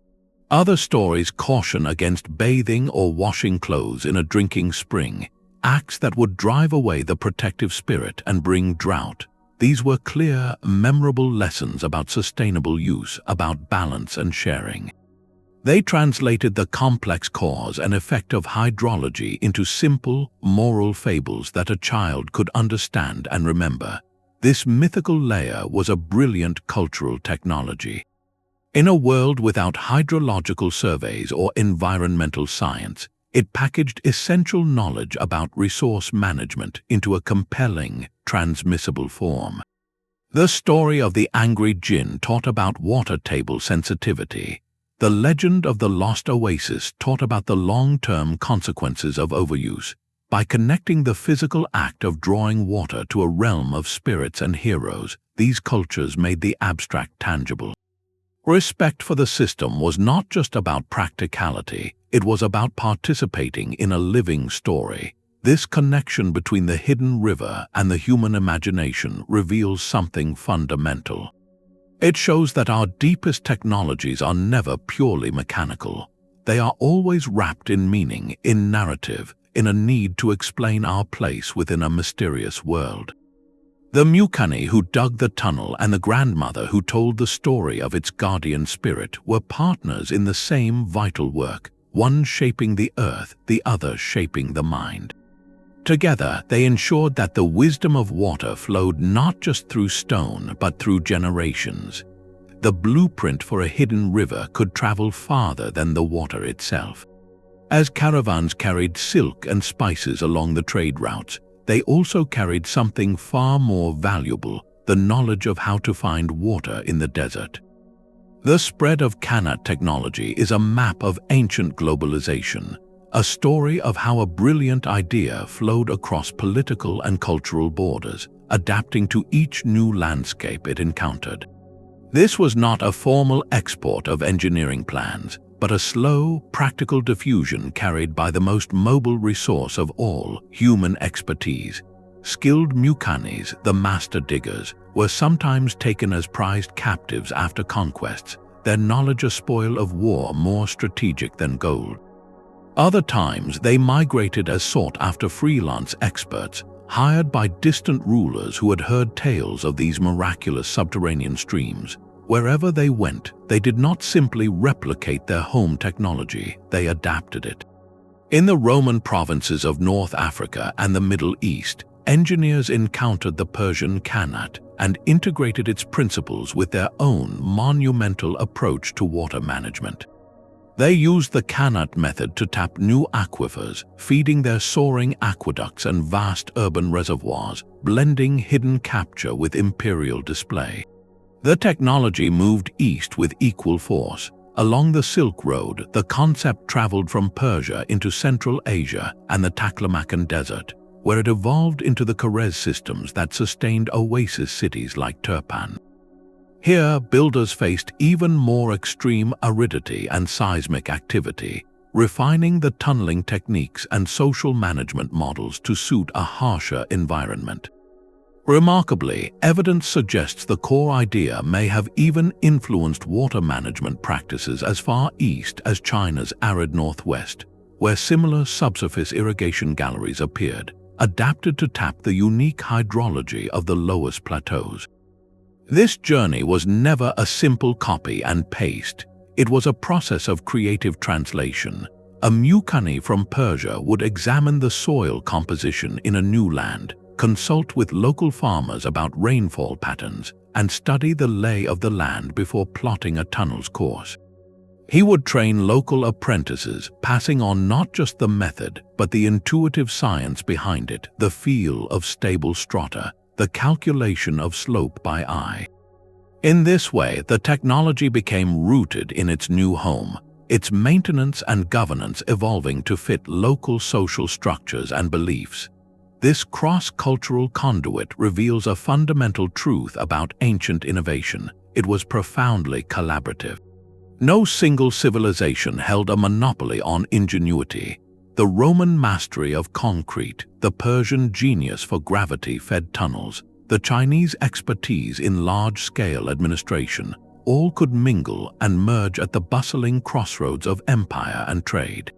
Other stories caution against bathing or washing clothes in a drinking spring, acts that would drive away the protective spirit and bring drought. These were clear, memorable lessons about sustainable use, about balance and sharing. They translated the complex cause and effect of hydrology into simple, moral fables that a child could understand and remember. This mythical layer was a brilliant cultural technology. In a world without hydrological surveys or environmental science, it packaged essential knowledge about resource management into a compelling, transmissible form. The story of the angry jinn taught about water table sensitivity. The legend of the lost oasis taught about the long-term consequences of overuse. By connecting the physical act of drawing water to a realm of spirits and heroes, these cultures made the abstract tangible. Respect for the system was not just about practicality, it was about participating in a living story. This connection between the hidden river and the human imagination reveals something fundamental. It shows that our deepest technologies are never purely mechanical. They are always wrapped in meaning, in narrative, in a need to explain our place within a mysterious world. The Mukanni who dug the tunnel and the grandmother who told the story of its guardian spirit were partners in the same vital work, one shaping the earth, the other shaping the mind. Together, they ensured that the wisdom of water flowed not just through stone but through generations. the blueprint for a hidden river could travel farther than the water itself. As caravans carried silk and spices along the trade routes, they also carried something far more valuable: the knowledge of how to find water in the desert. The spread of Qanat technology is a map of ancient globalization, a story of how a brilliant idea flowed across political and cultural borders, adapting to each new landscape it encountered. This was not a formal export of engineering plans, but a slow, practical diffusion carried by the most mobile resource of all, human expertise. Skilled Mukannis, the master diggers, were sometimes taken as prized captives after conquests, their knowledge a spoil of war more strategic than gold. Other times they migrated as sought-after freelance experts, hired by distant rulers who had heard tales of these miraculous subterranean streams. Wherever they went, they did not simply replicate their home technology, they adapted it. In the Roman provinces of North Africa and the Middle East, engineers encountered the Persian Qanat and integrated its principles with their own monumental approach to water management. They used the Qanat method to tap new aquifers, feeding their soaring aqueducts and vast urban reservoirs, blending hidden capture with imperial display. The technology moved east with equal force. Along the Silk Road, the concept traveled from Persia into Central Asia and the Taklamakan Desert, where it evolved into the Karez systems that sustained oasis cities like Turpan. Here, builders faced even more extreme aridity and seismic activity, refining the tunneling techniques and social management models to suit a harsher environment. Remarkably, evidence suggests the core idea may have even influenced water management practices as far east as China's arid northwest, where similar subsurface irrigation galleries appeared, adapted to tap the unique hydrology of the lowest plateaus. This journey was never a simple copy and paste. It was a process of creative translation. A Mukanni from Persia would examine the soil composition in a new land, consult with local farmers about rainfall patterns, and study the lay of the land before plotting a tunnel's course. He would train local apprentices, passing on not just the method, but the intuitive science behind it, the feel of stable strata, the calculation of slope by eye. In this way, the technology became rooted in its new home, its maintenance and governance evolving to fit local social structures and beliefs. This cross-cultural conduit reveals a fundamental truth about ancient innovation. It was profoundly collaborative. No single civilization held a monopoly on ingenuity. The Roman mastery of concrete, the Persian genius for gravity-fed tunnels, the Chinese expertise in large-scale administration, all could mingle and merge at the bustling crossroads of empire and trade.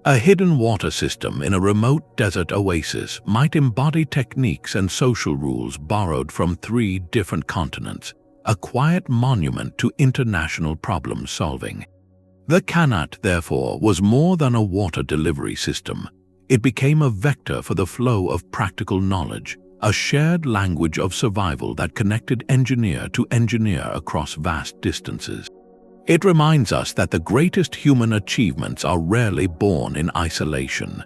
A hidden water system in a remote desert oasis might embody techniques and social rules borrowed from 3 different continents, a quiet monument to international problem-solving. The Qanat, therefore, was more than a water delivery system. It became a vector for the flow of practical knowledge, a shared language of survival that connected engineer to engineer across vast distances. It reminds us that the greatest human achievements are rarely born in isolation.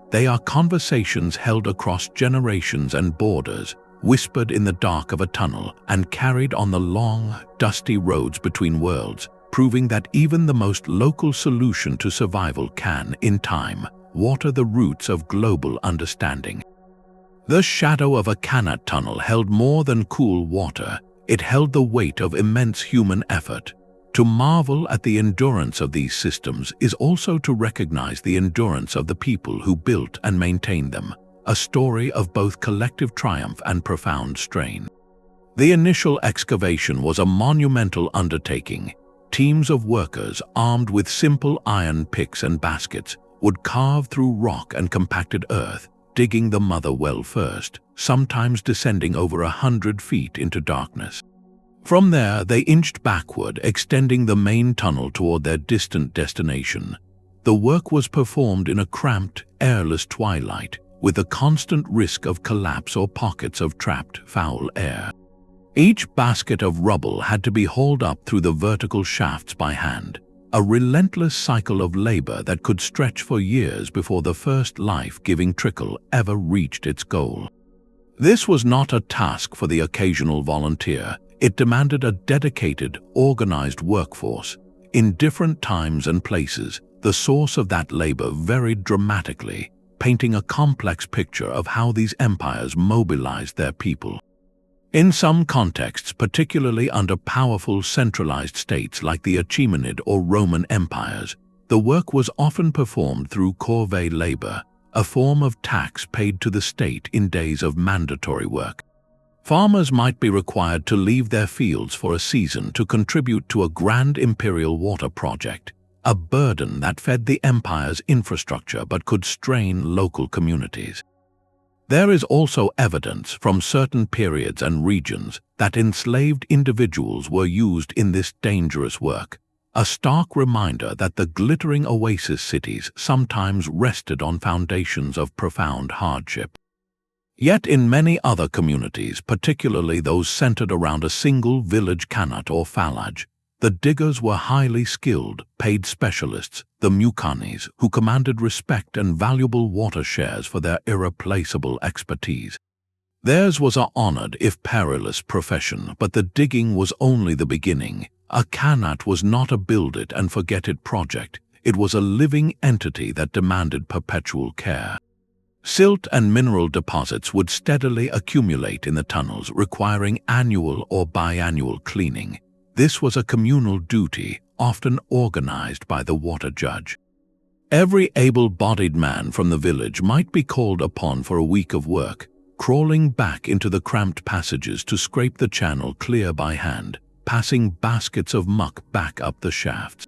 They are conversations held across generations and borders, whispered in the dark of a tunnel and carried on the long, dusty roads between worlds, proving that even the most local solution to survival can, in time, water the roots of global understanding. The shadow of a Qanat tunnel held more than cool water. It held the weight of immense human effort. To marvel at the endurance of these systems is also to recognize the endurance of the people who built and maintained them, a story of both collective triumph and profound strain. The initial excavation was a monumental undertaking. Teams of workers, armed with simple iron picks and baskets, would carve through rock and compacted earth, digging the mother well first, sometimes descending over 100 feet into darkness. From there, they inched backward, extending the main tunnel toward their distant destination. The work was performed in a cramped, airless twilight, with the constant risk of collapse or pockets of trapped, foul air. Each basket of rubble had to be hauled up through the vertical shafts by hand, a relentless cycle of labor that could stretch for years before the first life-giving trickle ever reached its goal. This was not a task for the occasional volunteer. It demanded a dedicated, organized workforce. In different times and places, the source of that labor varied dramatically, painting a complex picture of how these empires mobilized their people. In some contexts, particularly under powerful centralized states like the Achaemenid or Roman empires, the work was often performed through corvée labor, a form of tax paid to the state in days of mandatory work. Farmers might be required to leave their fields for a season to contribute to a grand imperial water project, a burden that fed the empire's infrastructure but could strain local communities. There is also evidence from certain periods and regions that enslaved individuals were used in this dangerous work, a stark reminder that the glittering oasis cities sometimes rested on foundations of profound hardship. Yet in many other communities, particularly those centered around a single village Qanat or Falaj, the diggers were highly skilled, paid specialists, the Mukannis, who commanded respect and valuable water shares for their irreplaceable expertise. Theirs was an honored, if perilous, profession, but the digging was only the beginning. A Qanat was not a build-it-and-forget-it project. It was a living entity that demanded perpetual care. Silt and mineral deposits would steadily accumulate in the tunnels, requiring annual or biannual cleaning. This was a communal duty, often organized by the water judge. Every able-bodied man from the village might be called upon for a week of work, crawling back into the cramped passages to scrape the channel clear by hand, passing baskets of muck back up the shafts.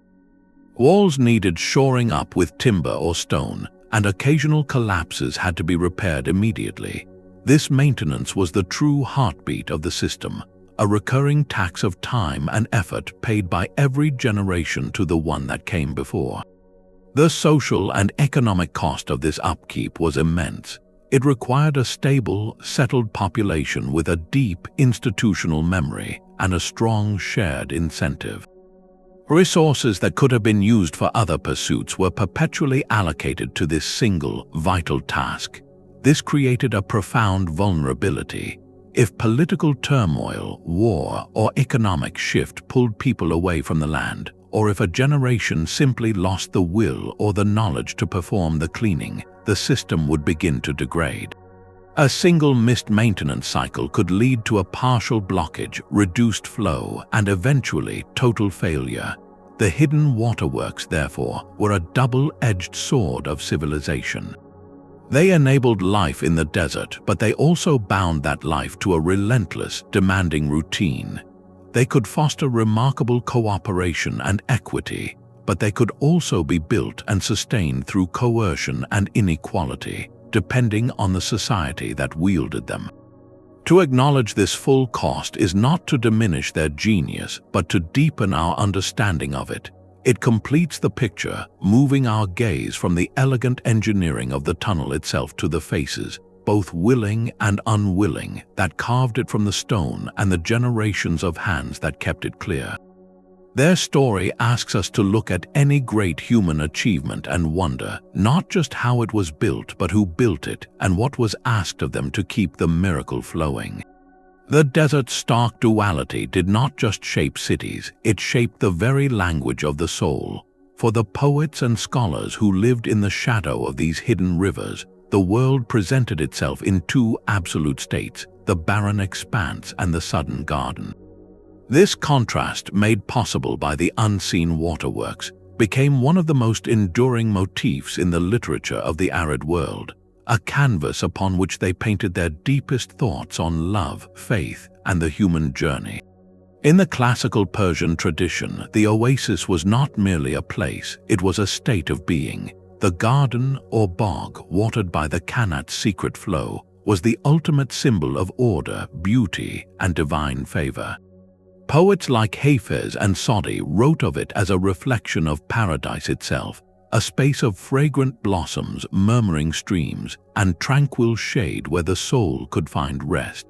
Walls needed shoring up with timber or stone, and occasional collapses had to be repaired immediately. This maintenance was the true heartbeat of the system, a recurring tax of time and effort paid by every generation to the one that came before. The social and economic cost of this upkeep was immense. It required a stable, settled population with a deep institutional memory and a strong shared incentive. Resources that could have been used for other pursuits were perpetually allocated to this single, vital task. This created a profound vulnerability. If political turmoil, war, or economic shift pulled people away from the land, or if a generation simply lost the will or the knowledge to perform the cleaning, the system would begin to degrade. A single missed maintenance cycle could lead to a partial blockage, reduced flow, and eventually total failure. The hidden waterworks, therefore, were a double-edged sword of civilization. They enabled life in the desert, but they also bound that life to a relentless, demanding routine. They could foster remarkable cooperation and equity, but they could also be built and sustained through coercion and inequality, depending on the society that wielded them. To acknowledge this full cost is not to diminish their genius, but to deepen our understanding of it. It completes the picture, moving our gaze from the elegant engineering of the tunnel itself to the faces, both willing and unwilling, that carved it from the stone and the generations of hands that kept it clear. Their story asks us to look at any great human achievement and wonder, not just how it was built, but who built it and what was asked of them to keep the miracle flowing. The desert's stark duality did not just shape cities, it shaped the very language of the soul. For the poets and scholars who lived in the shadow of these hidden rivers, the world presented itself in two absolute states, the barren expanse and the sudden garden. This contrast, made possible by the unseen waterworks, became one of the most enduring motifs in the literature of the arid world, a canvas upon which they painted their deepest thoughts on love, faith, and the human journey. In the classical Persian tradition, the oasis was not merely a place, it was a state of being. The garden or bog, watered by the Qanat's secret flow, was the ultimate symbol of order, beauty, and divine favor. Poets like Hafez and Sodi wrote of it as a reflection of paradise itself, a space of fragrant blossoms, murmuring streams, and tranquil shade where the soul could find rest.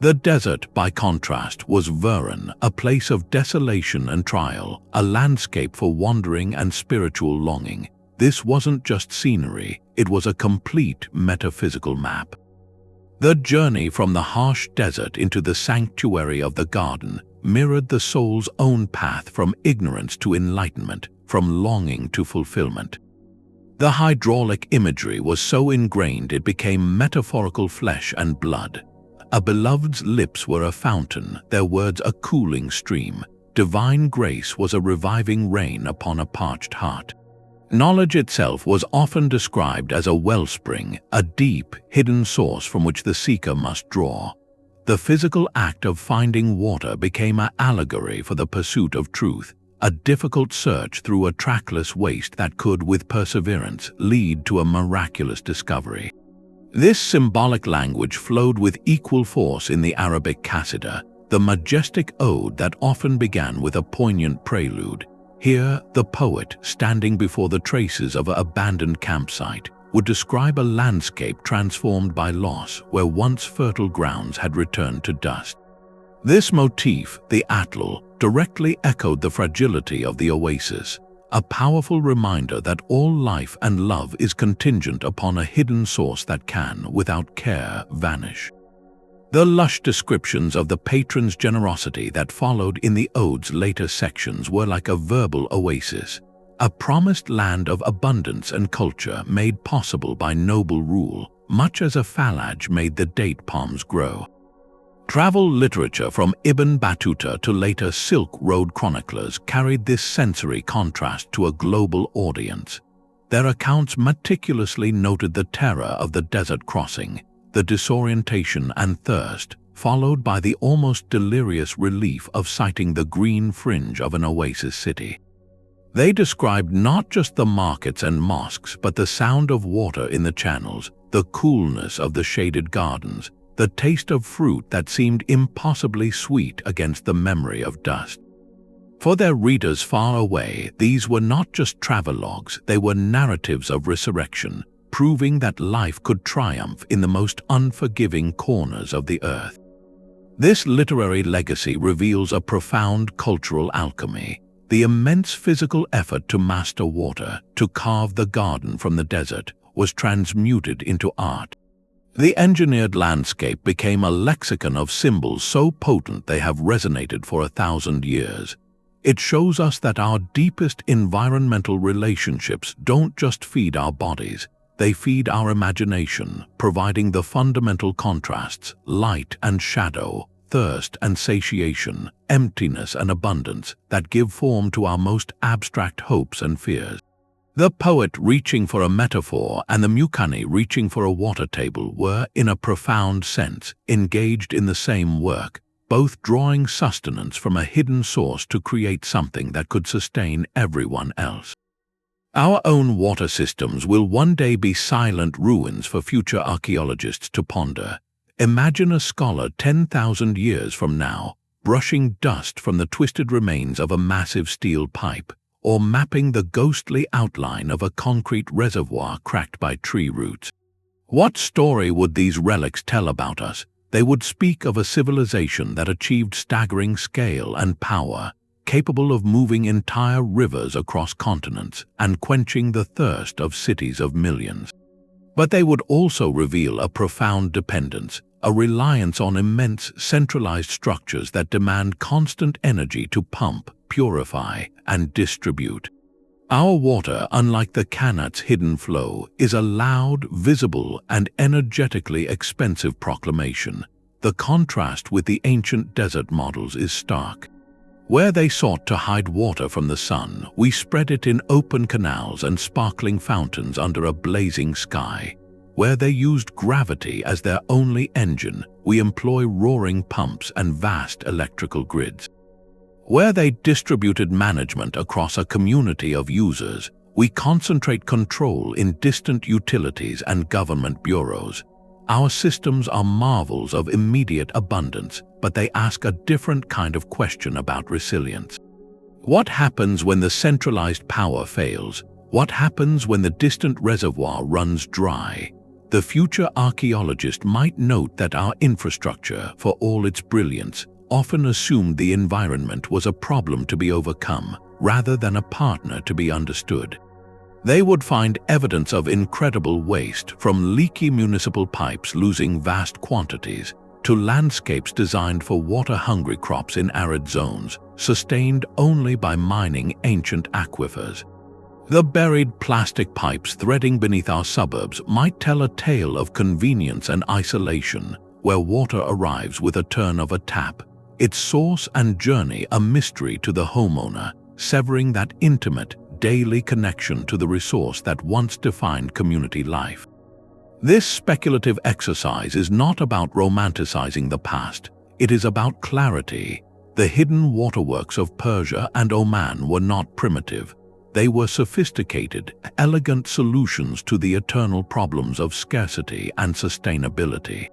The desert, by contrast, was Veran, a place of desolation and trial, a landscape for wandering and spiritual longing. This wasn't just scenery, it was a complete metaphysical map. The journey from the harsh desert into the sanctuary of the garden mirrored the soul's own path from ignorance to enlightenment, from longing to fulfillment. The hydraulic imagery was so ingrained it became metaphorical flesh and blood. A beloved's lips were a fountain, their words a cooling stream. Divine grace was a reviving rain upon a parched heart. Knowledge itself was often described as a wellspring, a deep, hidden source from which the seeker must draw. The physical act of finding water became an allegory for the pursuit of truth, a difficult search through a trackless waste that could, with perseverance, lead to a miraculous discovery. This symbolic language flowed with equal force in the Arabic Qasida, the majestic ode that often began with a poignant prelude. Here, the poet, standing before the traces of an abandoned campsite, would describe a landscape transformed by loss where once fertile grounds had returned to dust. This motif, the Atlal, directly echoed the fragility of the Oasis, a powerful reminder that all life and love is contingent upon a hidden source that can, without care, vanish. The lush descriptions of the patron's generosity that followed in the ode's later sections were like a verbal oasis, a promised land of abundance and culture made possible by noble rule, much as a Falaj made the date palms grow. Travel literature from Ibn Battuta to later Silk Road chroniclers carried this sensory contrast to a global audience. Their accounts meticulously noted the terror of the desert crossing, the disorientation and thirst, followed by the almost delirious relief of sighting the green fringe of an oasis city. They described not just the markets and mosques, but the sound of water in the channels, the coolness of the shaded gardens, the taste of fruit that seemed impossibly sweet against the memory of dust. For their readers far away, these were not just travelogues, they were narratives of resurrection, proving that life could triumph in the most unforgiving corners of the earth. This literary legacy reveals a profound cultural alchemy. The immense physical effort to master water, to carve the garden from the desert, was transmuted into art. The engineered landscape became a lexicon of symbols so potent they have resonated for 1,000 years. It shows us that our deepest environmental relationships don't just feed our bodies, they feed our imagination, providing the fundamental contrasts, light and shadow, thirst and satiation, emptiness and abundance, that give form to our most abstract hopes and fears. The poet reaching for a metaphor and the Mukanni reaching for a water table were, in a profound sense, engaged in the same work, both drawing sustenance from a hidden source to create something that could sustain everyone else. Our own water systems will one day be silent ruins for future archaeologists to ponder. Imagine a scholar 10,000 years from now, brushing dust from the twisted remains of a massive steel pipe, or mapping the ghostly outline of a concrete reservoir cracked by tree roots. What story would these relics tell about us? They would speak of a civilization that achieved staggering scale and power, capable of moving entire rivers across continents and quenching the thirst of cities of millions. But they would also reveal a profound dependence, a reliance on immense centralized structures that demand constant energy to pump, purify, and distribute. Our water, unlike the Qanat's hidden flow, is a loud, visible, and energetically expensive proclamation. The contrast with the ancient desert models is stark. Where they sought to hide water from the sun, we spread it in open canals and sparkling fountains under a blazing sky. Where they used gravity as their only engine, we employ roaring pumps and vast electrical grids. Where they distributed management across a community of users, we concentrate control in distant utilities and government bureaus. Our systems are marvels of immediate abundance, but they ask a different kind of question about resilience. What happens when the centralized power fails? What happens when the distant reservoir runs dry? the future archaeologist might note that our infrastructure, for all its brilliance, often assumed the environment was a problem to be overcome, rather than a partner to be understood. They would find evidence of incredible waste, from leaky municipal pipes losing vast quantities, to landscapes designed for water-hungry crops in arid zones, sustained only by mining ancient aquifers. The buried plastic pipes threading beneath our suburbs might tell a tale of convenience and isolation, where water arrives with a turn of a tap, its source and journey a mystery to the homeowner, severing that intimate, daily connection to the resource that once defined community life. This speculative exercise is not about romanticizing the past, it is about clarity. The hidden waterworks of Persia and Oman were not primitive. They were sophisticated, elegant solutions to the eternal problems of scarcity and sustainability.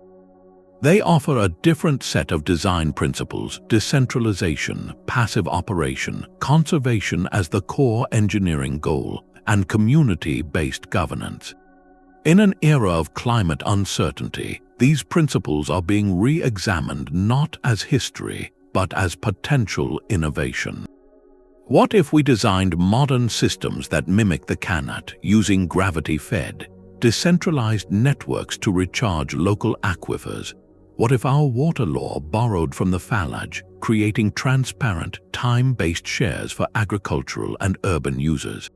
They offer a different set of design principles: decentralization, passive operation, conservation as the core engineering goal, and community-based governance. In an era of climate uncertainty, these principles are being re-examined not as history, but as potential innovation. What if we designed modern systems that mimic the Qanat, using gravity-fed, decentralized networks to recharge local aquifers? What if our water law borrowed from the Falaj, creating transparent, time-based shares for agricultural and urban users?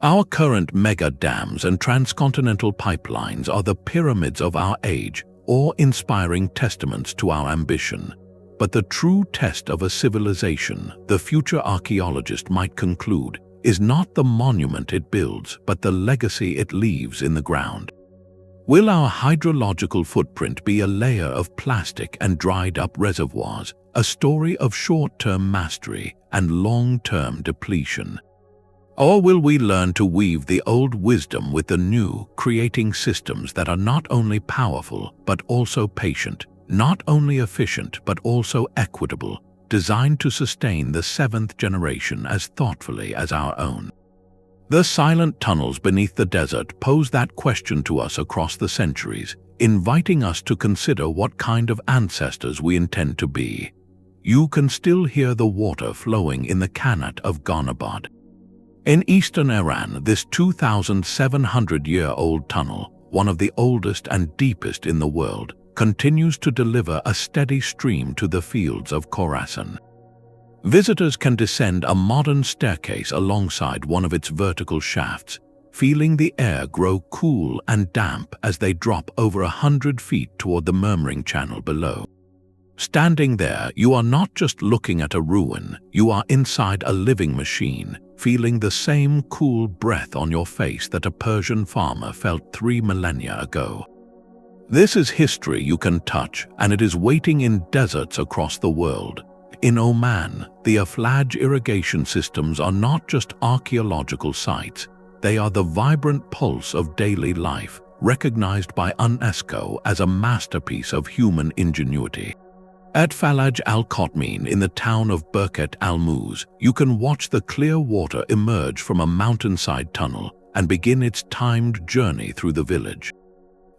Our current mega dams and transcontinental pipelines are the pyramids of our age, awe-inspiring testaments to our ambition. But the true test of a civilization, the future archaeologist might conclude, is not the monument it builds, but the legacy it leaves in the ground. Will our hydrological footprint be a layer of plastic and dried-up reservoirs, a story of short-term mastery and long-term depletion? Or will we learn to weave the old wisdom with the new, creating systems that are not only powerful but also patient, not only efficient but also equitable, designed to sustain the seventh generation as thoughtfully as our own? The silent tunnels beneath the desert pose that question to us across the centuries, inviting us to consider what kind of ancestors we intend to be. You can still hear the water flowing in the Qanat of Gonabad. In eastern Iran, this 2,700-year-old tunnel, one of the oldest and deepest in the world, continues to deliver a steady stream to the fields of Khorasan. Visitors can descend a modern staircase alongside one of its vertical shafts, feeling the air grow cool and damp as they drop over 100 feet toward the murmuring channel below. Standing there, you are not just looking at a ruin, you are inside a living machine, feeling the same cool breath on your face that a Persian farmer felt 3 millennia ago. This is history you can touch, and it is waiting in deserts across the world. In Oman, the Falaj irrigation systems are not just archaeological sites, they are the vibrant pulse of daily life, recognized by UNESCO as a masterpiece of human ingenuity. At Falaj al-Kotmin in the town of Birket al-Muz, you can watch the clear water emerge from a mountainside tunnel and begin its timed journey through the village.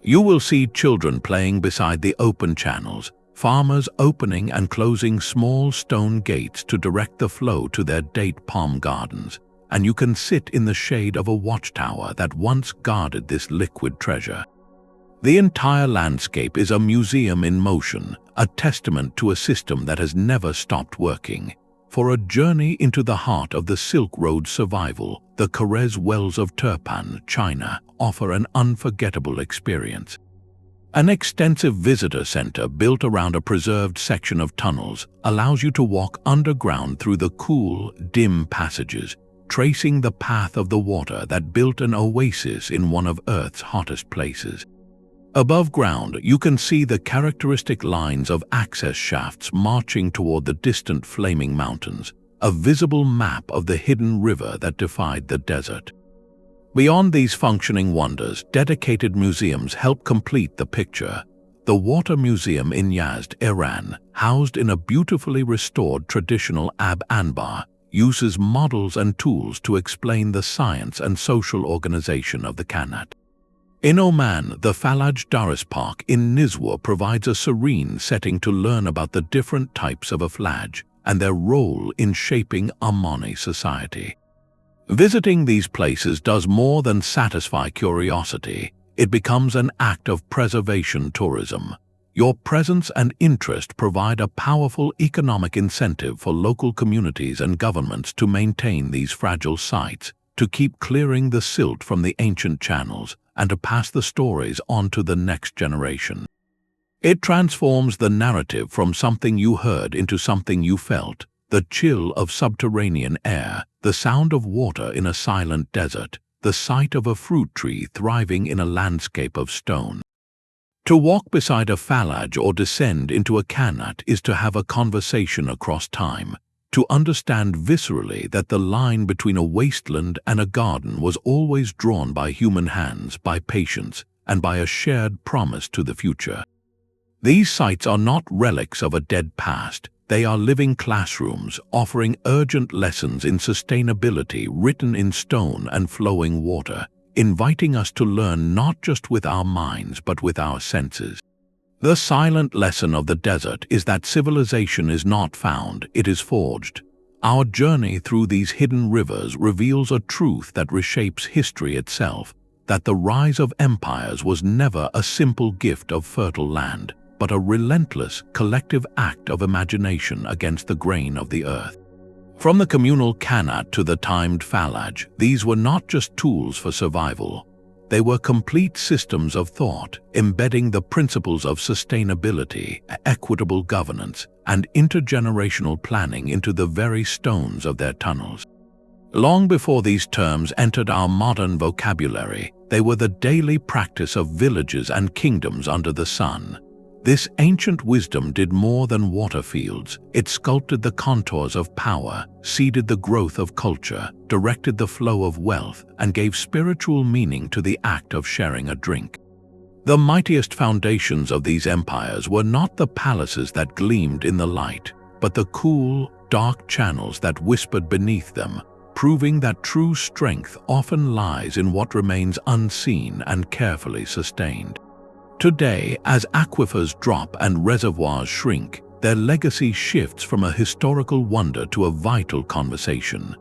You will see children playing beside the open channels, farmers opening and closing small stone gates to direct the flow to their date palm gardens, and you can sit in the shade of a watchtower that once guarded this liquid treasure. The entire landscape is a museum in motion, a testament to a system that has never stopped working. For a journey into the heart of the Silk Road survival, the Karez wells of Turpan, China, offer an unforgettable experience. An extensive visitor center built around a preserved section of tunnels allows you to walk underground through the cool, dim passages, tracing the path of the water that built an oasis in one of Earth's hottest places. Above ground, you can see the characteristic lines of access shafts marching toward the distant flaming mountains, a visible map of the hidden river that defied the desert. Beyond these functioning wonders, dedicated museums help complete the picture. The Water Museum in Yazd, Iran, housed in a beautifully restored traditional Ab Anbar, uses models and tools to explain the science and social organization of the Qanat. In Oman, the Falaj Darris Park in Nizwa provides a serene setting to learn about the different types of Falaj and their role in shaping Omani society. Visiting these places does more than satisfy curiosity. It becomes an act of preservation tourism. Your presence and interest provide a powerful economic incentive for local communities and governments to maintain these fragile sites, to keep clearing the silt from the ancient channels, and to pass the stories on to the next generation. It transforms the narrative from something you heard into something you felt, the chill of subterranean air, the sound of water in a silent desert, the sight of a fruit tree thriving in a landscape of stone. To walk beside a Falaj or descend into a Qanat is to have a conversation across time, to understand viscerally that the line between a wasteland and a garden was always drawn by human hands, by patience, and by a shared promise to the future. These sites are not relics of a dead past. They are living classrooms, offering urgent lessons in sustainability written in stone and flowing water, inviting us to learn not just with our minds but with our senses. The silent lesson of the desert is that civilization is not found, it is forged. Our journey through these hidden rivers reveals a truth that reshapes history itself, that the rise of empires was never a simple gift of fertile land, but a relentless, collective act of imagination against the grain of the earth. From the communal Qanat to the timed Falaj, these were not just tools for survival. They were complete systems of thought, embedding the principles of sustainability, equitable governance, and intergenerational planning into the very stones of their tunnels. Long before these terms entered our modern vocabulary, they were the daily practice of villages and kingdoms under the sun. This ancient wisdom did more than water fields. It sculpted the contours of power, seeded the growth of culture, directed the flow of wealth, and gave spiritual meaning to the act of sharing a drink. The mightiest foundations of these empires were not the palaces that gleamed in the light, but the cool, dark channels that whispered beneath them, proving that true strength often lies in what remains unseen and carefully sustained. Today, as aquifers drop and reservoirs shrink, their legacy shifts from a historical wonder to a vital conversation.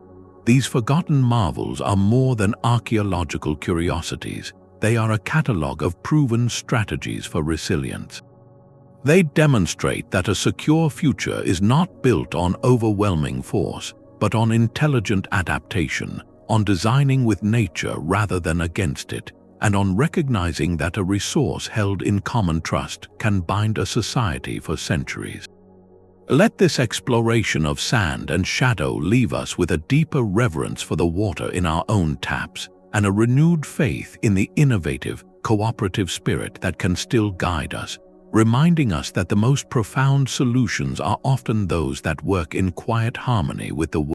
These forgotten marvels are more than archaeological curiosities. They are a catalogue of proven strategies for resilience. They demonstrate that a secure future is not built on overwhelming force, but on intelligent adaptation, on designing with nature rather than against it, and on recognizing that a resource held in common trust can bind a society for centuries. Let this exploration of sand and shadow leave us with a deeper reverence for the water in our own taps and a renewed faith in the innovative, cooperative spirit that can still guide us, reminding us that the most profound solutions are often those that work in quiet harmony with the world.